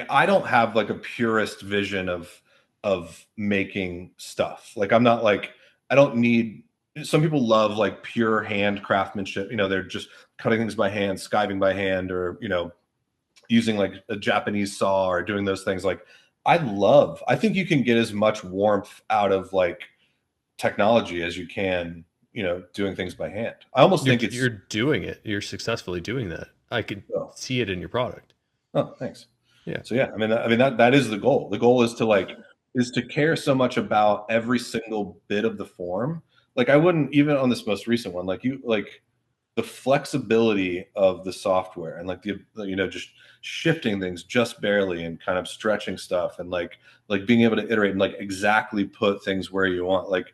S2: I don't have like a purist vision of making stuff. Like, I'm not like, I don't need some people love like pure hand craftsmanship. They're just cutting things by hand, skiving by hand, or using like a Japanese saw or doing those things. Like I think you can get as much warmth out of like technology as you can, doing things by hand. I almost think
S4: you're doing it. You're successfully doing that. I could see it in your product.
S2: Oh, thanks.
S4: Yeah.
S2: So yeah, I mean that is the goal. The goal is to care so much about every single bit of the form. Like I wouldn't, even on this most recent one, like the flexibility of the software and like just shifting things just barely and kind of stretching stuff and like being able to iterate and like exactly put things where you want. Like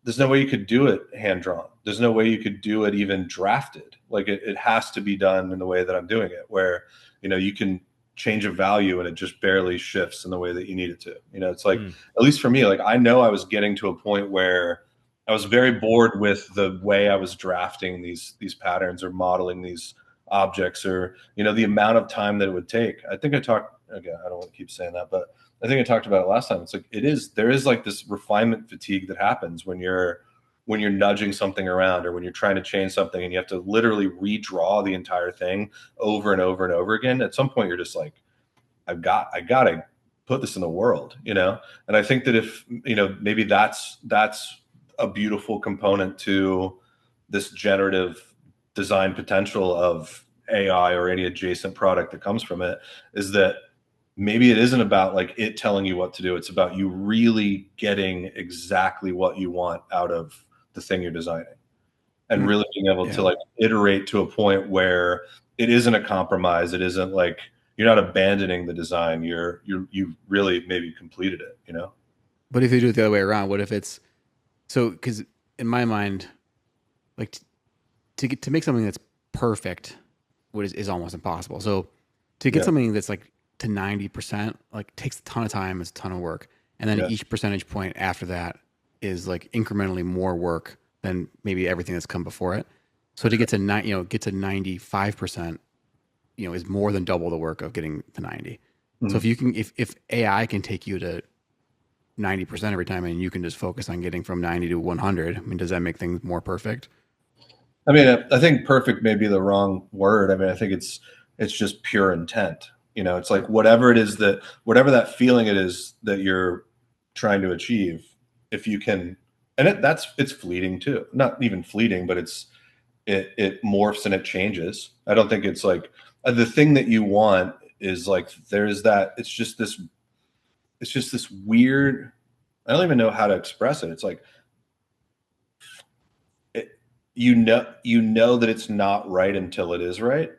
S2: there's no way you could do it hand drawn. There's no way you could do it even drafted. Like it has to be done in the way that I'm doing it, where you can change a value and it just barely shifts in the way that you need it to. It's like, at least for me, like I know I was getting to a point where I was very bored with the way I was drafting these patterns or modeling these objects, or the amount of time that it would take. I think I talked again. I don't want to keep saying that, but I think I talked about it last time. It's like there is like this refinement fatigue that happens when you're nudging something around, or when you're trying to change something and you have to literally redraw the entire thing over and over and over again. At some point, you're just like, I got to put this in the world, And I think that if maybe that's a beautiful component to this generative design potential of AI or any adjacent product that comes from it, is that maybe it isn't about like it telling you what to do. It's about you really getting exactly what you want out of the thing you're designing, and really being able to like iterate to a point where it isn't a compromise. It isn't like you're not abandoning the design. You've really maybe completed it,
S3: But if you do it the other way around, what if it's because in my mind, like to make something that's perfect, is almost impossible. So to get something that's like to 90%, like takes a ton of time, it's a ton of work, and then each percentage point after that is like incrementally more work than maybe everything that's come before it. So to get to 95%, is more than double the work of getting to 90. So if you can, if AI can take you to 90% every time, and you can just focus on getting from 90 to 100, I mean, does that make things more perfect?
S2: I mean, I think perfect may be the wrong word. I mean, I think it's just pure intent. It's like whatever that feeling it is that you're trying to achieve, if you can, and it's fleeting too. Not even fleeting, but it morphs and it changes. I don't think it's like the thing that you want is like there's that. It's just this weird. I don't even know how to express it. It's like you know that it's not right until it is right.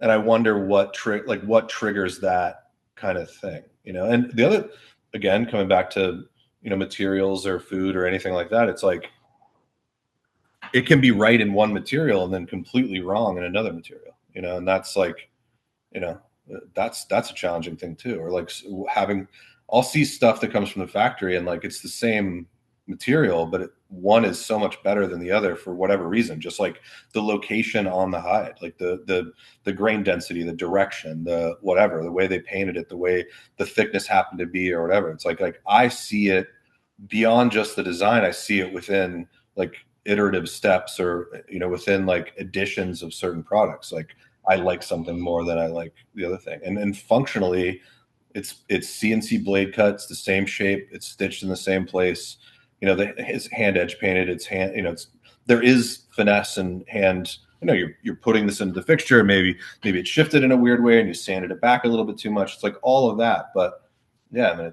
S2: And I wonder what triggers that kind of thing, And the other, again, coming back to materials or food or anything like that, it's like it can be right in one material and then completely wrong in another material, And that's like, that's a challenging thing too. Or like I'll see stuff that comes from the factory and like it's the same material, but one is so much better than the other for whatever reason, just like the location on the hide, like the grain density, the direction, the whatever, the way they painted it, the way the thickness happened to be, or whatever. It's like I see it beyond just the design. I see it within like iterative steps, or within like additions of certain products. Like I like something more than I like the other thing, and functionally it's CNC blade cuts, the same shape, it's stitched in the same place. His hand edge painted, it's hand, there is finesse and hand, you're putting this into the fixture. Maybe it shifted in a weird way and you sanded it back a little bit too much. It's like all of that. But yeah, I mean,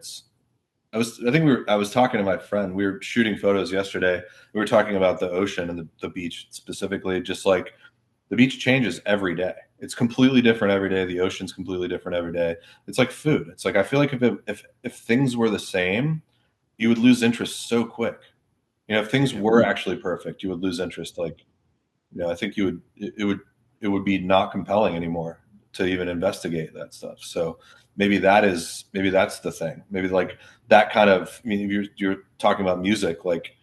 S2: I was talking to my friend, we were shooting photos yesterday. We were talking about the ocean and the beach specifically, just like the beach changes every day. It's completely different every day. The ocean's completely different every day. It's like food. It's like, I feel like if things were the same, you would lose interest so quick. If things were actually perfect, you would lose interest. Like, I think it would be not compelling anymore to even investigate that stuff. So maybe that's the thing. Maybe like that kind of, I mean, if you're talking about music, like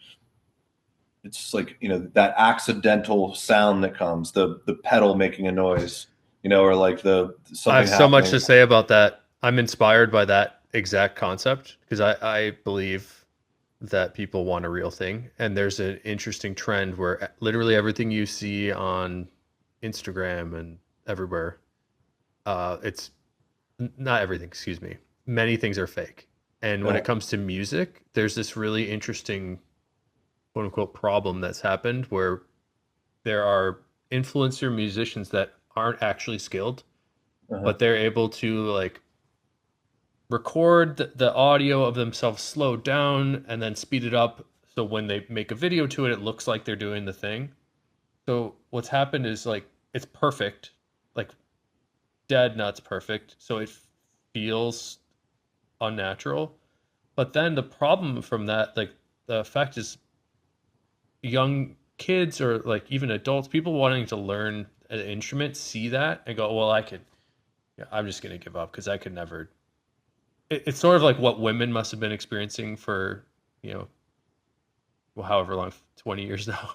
S2: it's like, that accidental sound that comes, the pedal making a noise, or like I
S4: have so much to say about that. I'm inspired by that exact concept because I believe that people want a real thing. And there's an interesting trend where literally everything you see on Instagram and everywhere, it's not everything, excuse me. Many things are fake. And when it comes to music, there's this really interesting quote unquote problem that's happened where there are influencer musicians that aren't actually skilled, but they're able to like record the audio of themselves slowed down and then speed it up. So when they make a video to it, it looks like they're doing the thing. So what's happened is like it's perfect, like dead nuts perfect. So it feels unnatural. But then the problem from that, like the effect is young kids or like even adults, people wanting to learn an instrument, see that and go, well, I'm just going to give up because I could never. It's sort of like what women must have been experiencing for, well, however long, 20 years now,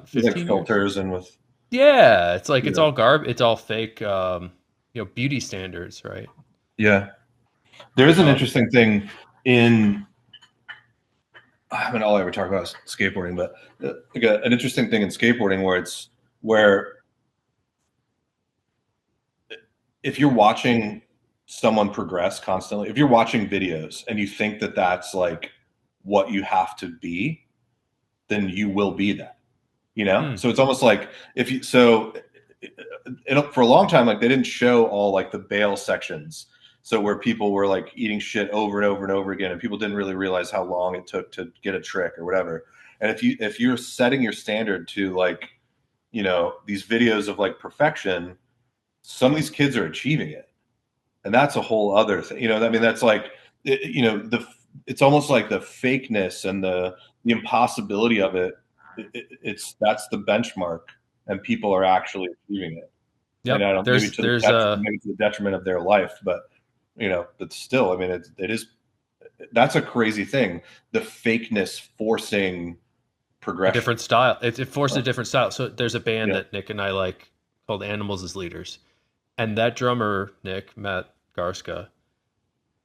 S4: 15
S2: like filters
S4: years.
S2: And with.
S4: Yeah. It's like, it's all it's all fake, beauty standards, right?
S2: Yeah. There is an interesting thing I mean, all I ever talk about is skateboarding, but like an interesting thing in skateboarding where if you're watching someone progress constantly, if you're watching videos and you think that that's like what you have to be, then you will be that, So it's almost like for a long time, like they didn't show all like the bail sections. So where people were like eating shit over and over and over again, and people didn't really realize how long it took to get a trick or whatever. And if you're setting your standard to like, these videos of like perfection, some of these kids are achieving it, and that's a whole other thing. I mean, that's like, it's almost like the fakeness and the impossibility of it. That's the benchmark, and people are actually achieving it.
S4: Yeah,
S2: and I don't maybe to the detriment of their life, but but still, I mean, that's a crazy thing. The fakeness forcing progression,
S4: a different style. It forced a different style. So there's a band that Nick and I like called Animals as Leaders, and that drummer Matt Garska,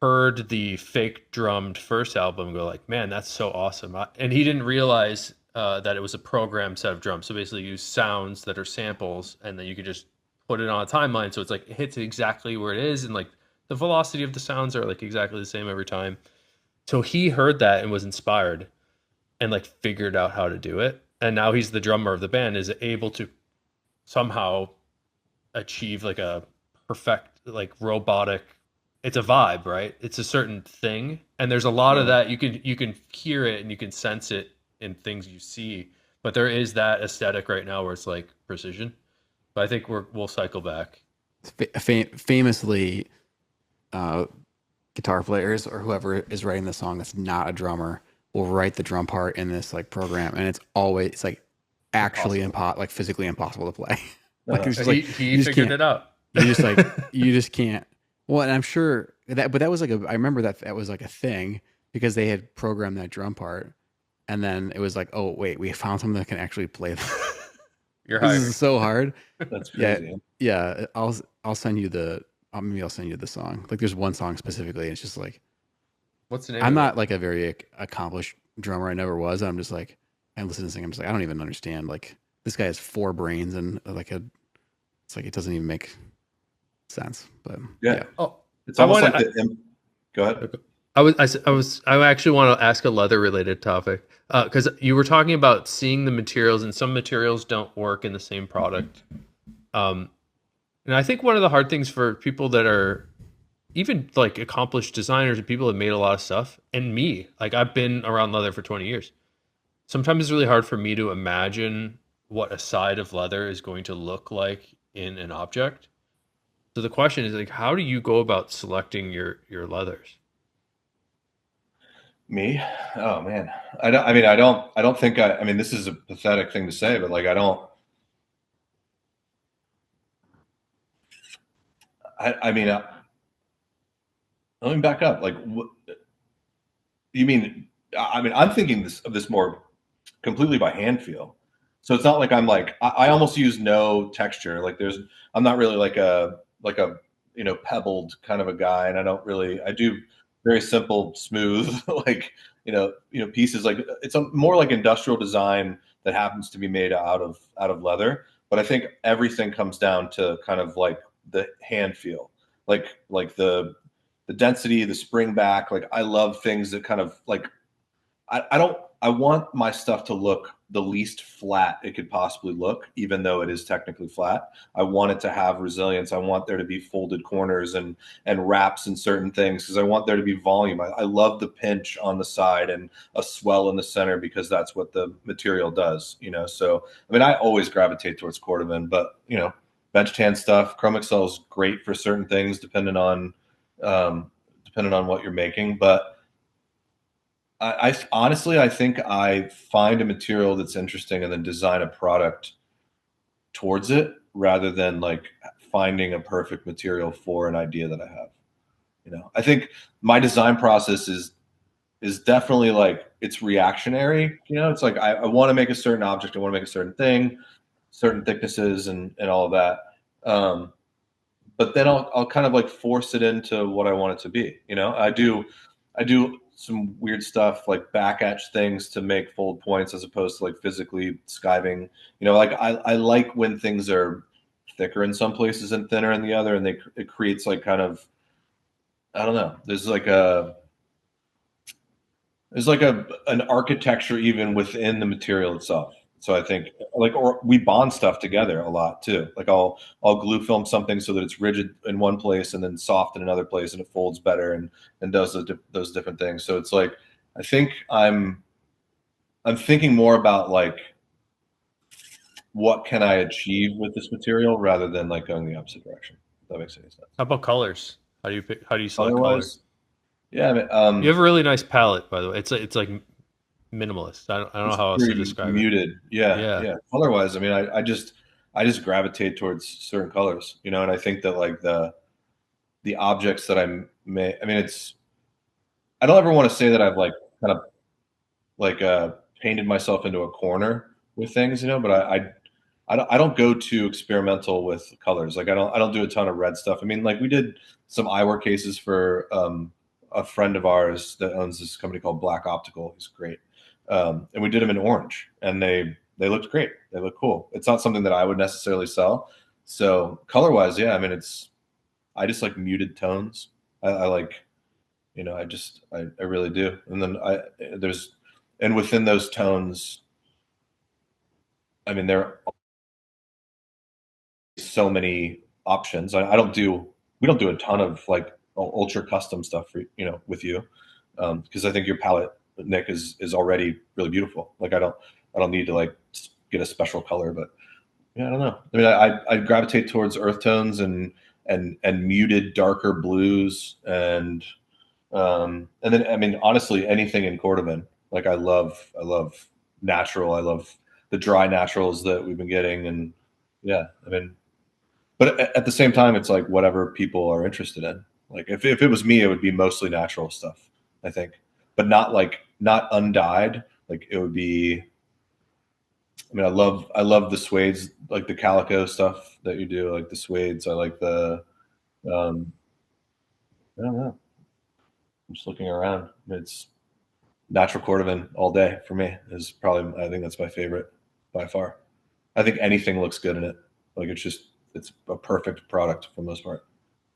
S4: heard the fake drummed first album, go like, man, that's so awesome. And he didn't realize that it was a programmed set of drums. So basically, you use sounds that are samples, and then you could just put it on a timeline. So it's like it hits exactly where it is, and like the velocity of the sounds are like exactly the same every time. So he heard that and was inspired and like figured out how to do it. And now he's the drummer of the band, is able to somehow achieve like a perfect, like robotic. It's a vibe, right? It's a certain thing. And there's a lot of that. You can hear it and you can sense it in things you see. But there is that aesthetic right now where it's like precision. But I think we'll cycle back.
S3: Famously, guitar players or whoever is writing the song that's not a drummer will write the drum part in this like program, and it's like actually like physically impossible to play.
S4: Like it's just like he figured it out.
S3: You just can't. Well, and I'm sure that was like I remember that was like a thing because they had programmed that drum part, and then it was like, oh wait, we found something that can actually play. This is so hard.
S2: That's crazy.
S3: Yeah. I'll send you maybe I'll send you the song. Like there's one song specifically. And it's just like,
S4: what's the name?
S3: I'm not like a very accomplished drummer. I never was. I'm just like, I listen to sing. I'm just like, I don't even understand. Like this guy has 4 brains and it's like, it doesn't even make sense, but
S2: yeah. Oh, it's almost go ahead.
S4: I actually want to ask a leather related topic because you were talking about seeing the materials, and some materials don't work in the same product. And I think one of the hard things for people that are even like accomplished designers and people that made a lot of stuff, and me, like I've been around leather for 20 years. Sometimes it's really hard for me to imagine what a side of leather is going to look like in an object. So the question is like, how do you go about selecting your leathers?
S2: Me? Oh man. I don't think I mean, this is a pathetic thing to say, but like, I mean, let me back up. Like, what you mean? I mean, I'm thinking of this more completely by hand feel. So it's not like I'm like, I almost use no texture. Like I'm not really like a pebbled kind of a guy. And I do very simple, smooth, like, pieces. Like it's more like industrial design that happens to be made out of leather. But I think everything comes down to kind of like the hand feel, like the density, the spring back. Like I love things that kind of like I want my stuff to look the least flat it could possibly look, even though it is technically flat. I want it to have resilience. I want there to be folded corners and wraps in certain things because I want there to be volume. I love the pinch on the side and a swell in the center because that's what the material does, So, I mean, I always gravitate towards cordovan, but, bench tan stuff, Chrome Excel is great for certain things depending on what you're making. But I honestly, I think I find a material that's interesting and then design a product towards it rather than like finding a perfect material for an idea that I have. I think my design process is definitely like it's reactionary. It's like I want to make a certain object, I want to make a certain thing, certain thicknesses and all of that. But then I'll kind of like force it into what I want it to be. I do some weird stuff like back etch things to make fold points as opposed to like physically skiving. Like I like when things are thicker in some places and thinner in the other, and it creates like kind of, I don't know. There's like an architecture even within the material itself. So I think or we bond stuff together a lot too. Like I'll glue film something so that it's rigid in one place and then soft in another place and it folds better and does those different things. So it's like, I think I'm thinking more about like, what can I achieve with this material rather than like going the opposite direction. If that makes any sense.
S1: How about colors? How do you select colors?
S2: Yeah. I mean,
S1: you have a really nice palette, by the way. It's like minimalist. I don't know how else to describe
S2: muted.
S1: it.
S2: Yeah. Color-wise, I mean, I just gravitate towards certain colors, and I think that like the objects that I mean, I don't ever want to say that I've like kind of like painted myself into a corner with things, but I don't go too experimental with colors. Like I don't do a ton of red stuff. I mean, like we did some eyewear cases for a friend of ours that owns this company called Black Optical. He's great. And we did them in orange and they looked great. They look cool. It's not something that I would necessarily sell. So color wise, yeah, I mean, I just like muted tones. I like, I really do. And then and within those tones, I mean, there are so many options. We don't do a ton of like ultra custom stuff for, with you. Because I think your palette, Nick, is already really beautiful. Like I don't need to like get a special color, but yeah, I don't know. I mean, I gravitate towards earth tones and muted darker blues and then I mean honestly anything in cordovan. Like I love natural. I love the dry naturals that we've been getting, and yeah, I mean, but at the same time, it's like whatever people are interested in. Like if it was me, it would be mostly natural stuff, I think, but not undyed. Like it would be. I mean, I love the suedes, like the calico stuff that you do, like the suedes. I like the. I don't know. I'm just looking around. It's natural cordovan all day for me. Is probably, I think that's my favorite by far. I think anything looks good in it. Like it's a perfect product for the most part.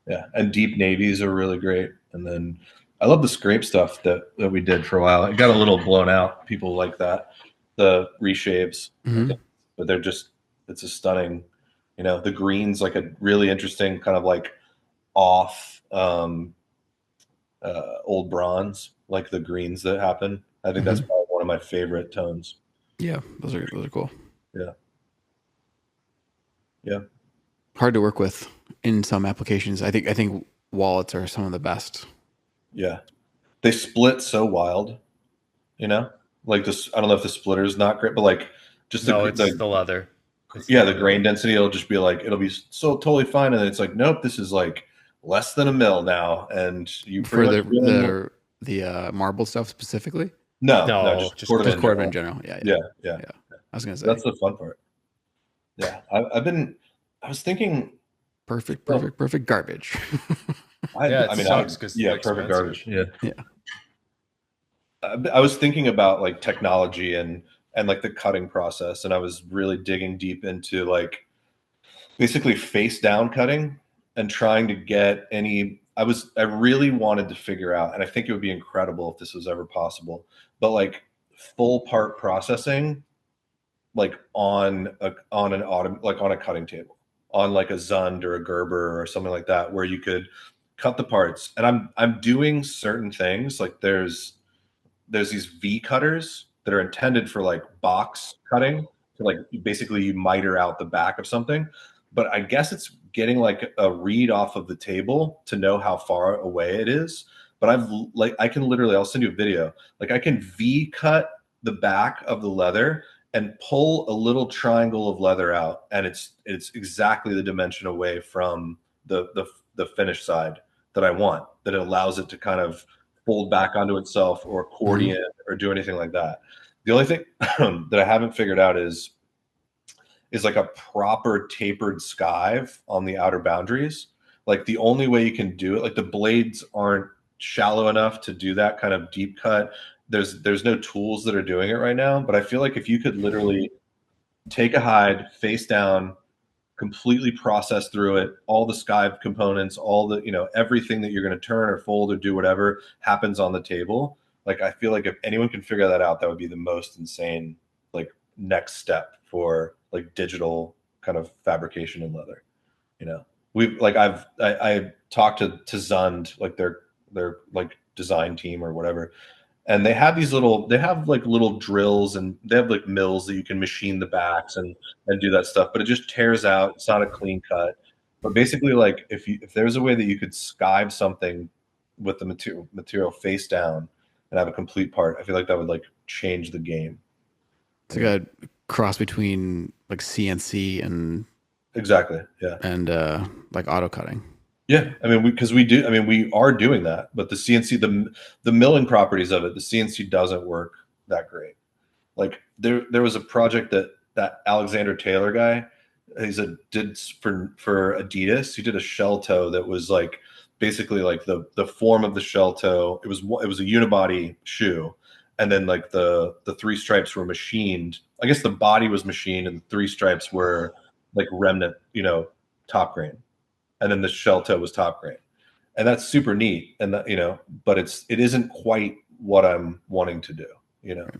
S2: Yeah, and deep navies are really great. And then I love the scrape stuff that we did for a while. It got a little blown out. People like that, the reshapes, but it's a stunning. The green's like a really interesting kind of like off old bronze, like the greens that happen. I think that's probably one of my favorite tones.
S3: Yeah, those are cool.
S2: Yeah.
S3: Hard to work with in some applications. I think wallets are some of the best.
S2: Yeah. They split so wild, like this. I don't know if the splitter is not great, but like just
S1: the leather.
S2: The grain density, it'll just be like, it'll be so totally fine. And then it's like, nope, this is like less than a mil now. And you
S3: for the marble stuff specifically?
S2: No,
S3: just cordovan in general. Yeah. I was gonna say
S2: that's the fun part. Yeah, I was thinking
S3: perfect garbage.
S2: Perfect garbage. Yeah. I was thinking about like technology and like the cutting process, and I was really digging deep into like basically face down cutting and trying to get any. I really wanted to figure out, and I think it would be incredible if this was ever possible, but like full part processing, like on an like on a cutting table, on like a Zund or a Gerber or something like that, where you could cut the parts. And I'm doing certain things like there's these V cutters that are intended for like box cutting. So like basically you miter out the back of something. But I guess it's getting like a read off of the table to know how far away it is. But I can literally, I'll send you a video. Like I can V cut the back of the leather and pull a little triangle of leather out, and it's exactly the dimension away from the finished side that I want. That it allows it to kind of fold back onto itself or accordion or do anything like that. The only thing that I haven't figured out is like a proper tapered skive on the outer boundaries. Like the only way you can do it, like the blades aren't shallow enough to do that kind of deep cut. There's no tools that are doing it right now, but I feel like if you could literally take a hide face down, completely process through it, all the skive components, all the, everything that you're going to turn or fold or do whatever happens on the table. Like I feel like if anyone can figure that out, that would be the most insane like next step for like digital kind of fabrication in leather. We've like I talked to Zund, like their like design team or whatever, and they have like little drills, and they have like mills that you can machine the backs and do that stuff, but it just tears out. It's not a clean cut. But basically, like if there's a way that you could skive something with the material face down and have a complete part, I feel like that would like change the game.
S3: It's like a cross between like CNC and
S2: exactly, yeah,
S3: and like auto cutting.
S2: Yeah, I mean, we are doing that, but the CNC, the milling properties of it, the CNC doesn't work that great. Like there was a project that Alexander Taylor guy, did for Adidas. He did a shell toe that was like basically like the form of the shell toe. It was a unibody shoe, and then like the three stripes were machined. I guess the body was machined, and the three stripes were like remnant, top grain. And then the shell toe was top grain, and that's super neat. And but it isn't quite what I'm wanting to do,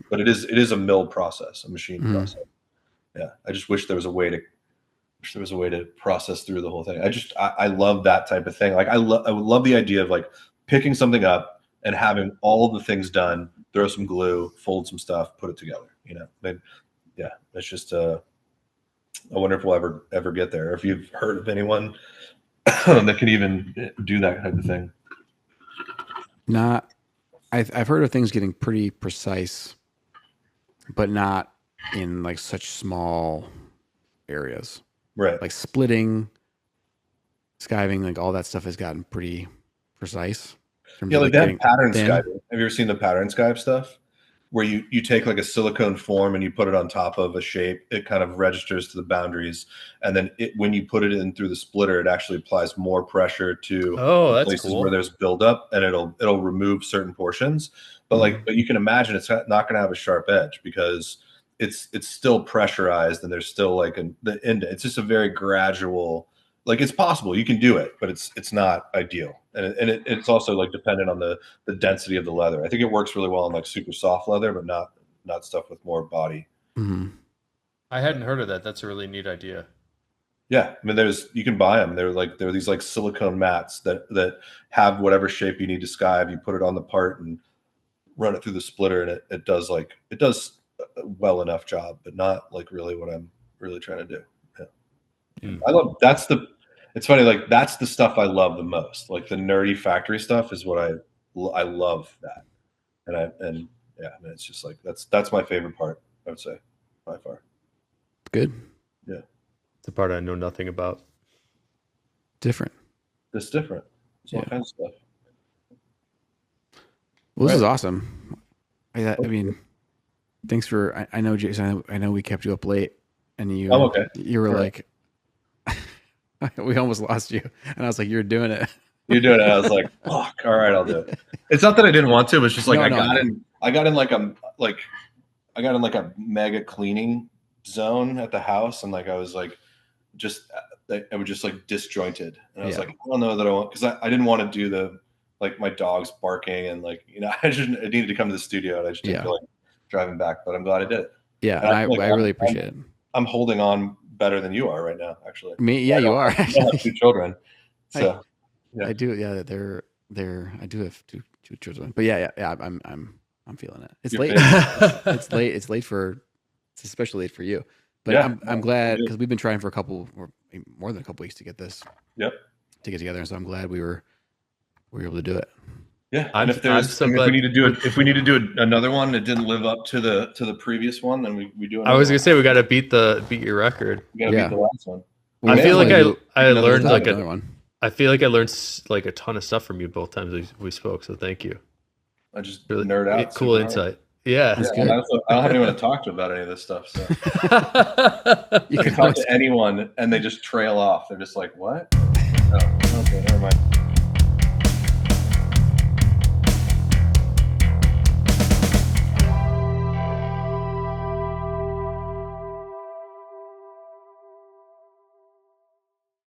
S2: But it is a mill process, a machine process. Yeah, I just wish there was a way to process through the whole thing. I love that type of thing. Like I would love the idea of like picking something up and having all the things done, throw some glue, fold some stuff, put it together. But yeah, it's just I wonder if we'll ever get there. If you've heard of anyone that can even do that type of thing.
S3: I've heard of things getting pretty precise, but not in like such small areas.
S2: Right.
S3: Like splitting, skiving, like all that stuff has gotten pretty precise.
S2: Yeah, like that pattern skiving. Have you ever seen the pattern skive stuff? Where you take like a silicone form and you put it on top of a shape, it kind of registers to the boundaries, and then when you put it in through the splitter, it actually applies more pressure to places cool. Where there's buildup, and it'll remove certain portions. But but you can imagine it's not going to have a sharp edge because it's still pressurized, and there's still like it's just a very gradual. Like it's possible you can do it, but it's not ideal, and it's also like dependent on the density of the leather. I think it works really well on like super soft leather, but not stuff with more body.
S3: Mm-hmm.
S4: I hadn't heard of that. That's a really neat idea.
S2: Yeah, I mean, you can buy them. They're these like silicone mats that have whatever shape you need to skive. You put it on the part and run it through the splitter, and it does a well enough job, but not like really what I'm really trying to do. It's funny, like that's the stuff I love the most. Like the nerdy factory stuff is what I love that. And yeah, I mean, it's just like that's my favorite part, I would say, by far.
S3: Good.
S2: Yeah.
S4: It's the part I know nothing about.
S3: Different.
S2: It's different. It's all kinds of stuff.
S3: Well, this is awesome. I mean, thanks for I know Jason, I know we kept you up late and you were like we almost lost you, and I was like, "You're doing it.
S2: You're doing it." I was like, "Fuck! All right, I'll do it." It's not that I didn't want to. It's just like I I got in like a mega cleaning zone at the house, and like I was like just I was just like disjointed, and I was like, I don't know that I want, because I didn't want to do the like my dog's barking and like, you know, I needed to come to the studio, and I just didn't feel like driving back, but I'm glad I did it.
S3: Yeah, and I really appreciate it.
S2: I'm holding on better than you are right now, actually.
S3: You are.
S2: I have 2 children, so
S3: I do. Yeah, I do have two children, but yeah, I'm feeling it. It's late. It's late. It's especially late for you. But I'm glad, because we've been trying for more than a couple weeks to get this.
S2: To
S3: get together, and so I'm glad we were able to do it.
S2: Yeah, and if we need to do another one that didn't live up to the previous one, then we do.
S1: I was gonna say we got to beat your record.
S2: We got to beat the last one.
S1: I feel like I learned like
S3: another one.
S1: I feel like I learned like a ton of stuff from you both times we spoke. So thank you.
S2: I just really nerd out.
S1: Cool insight. Yeah,
S2: I don't have anyone to talk to about any of this stuff. So you can talk to anyone, and they just trail off. They're just like, "What? Oh, okay, never mind."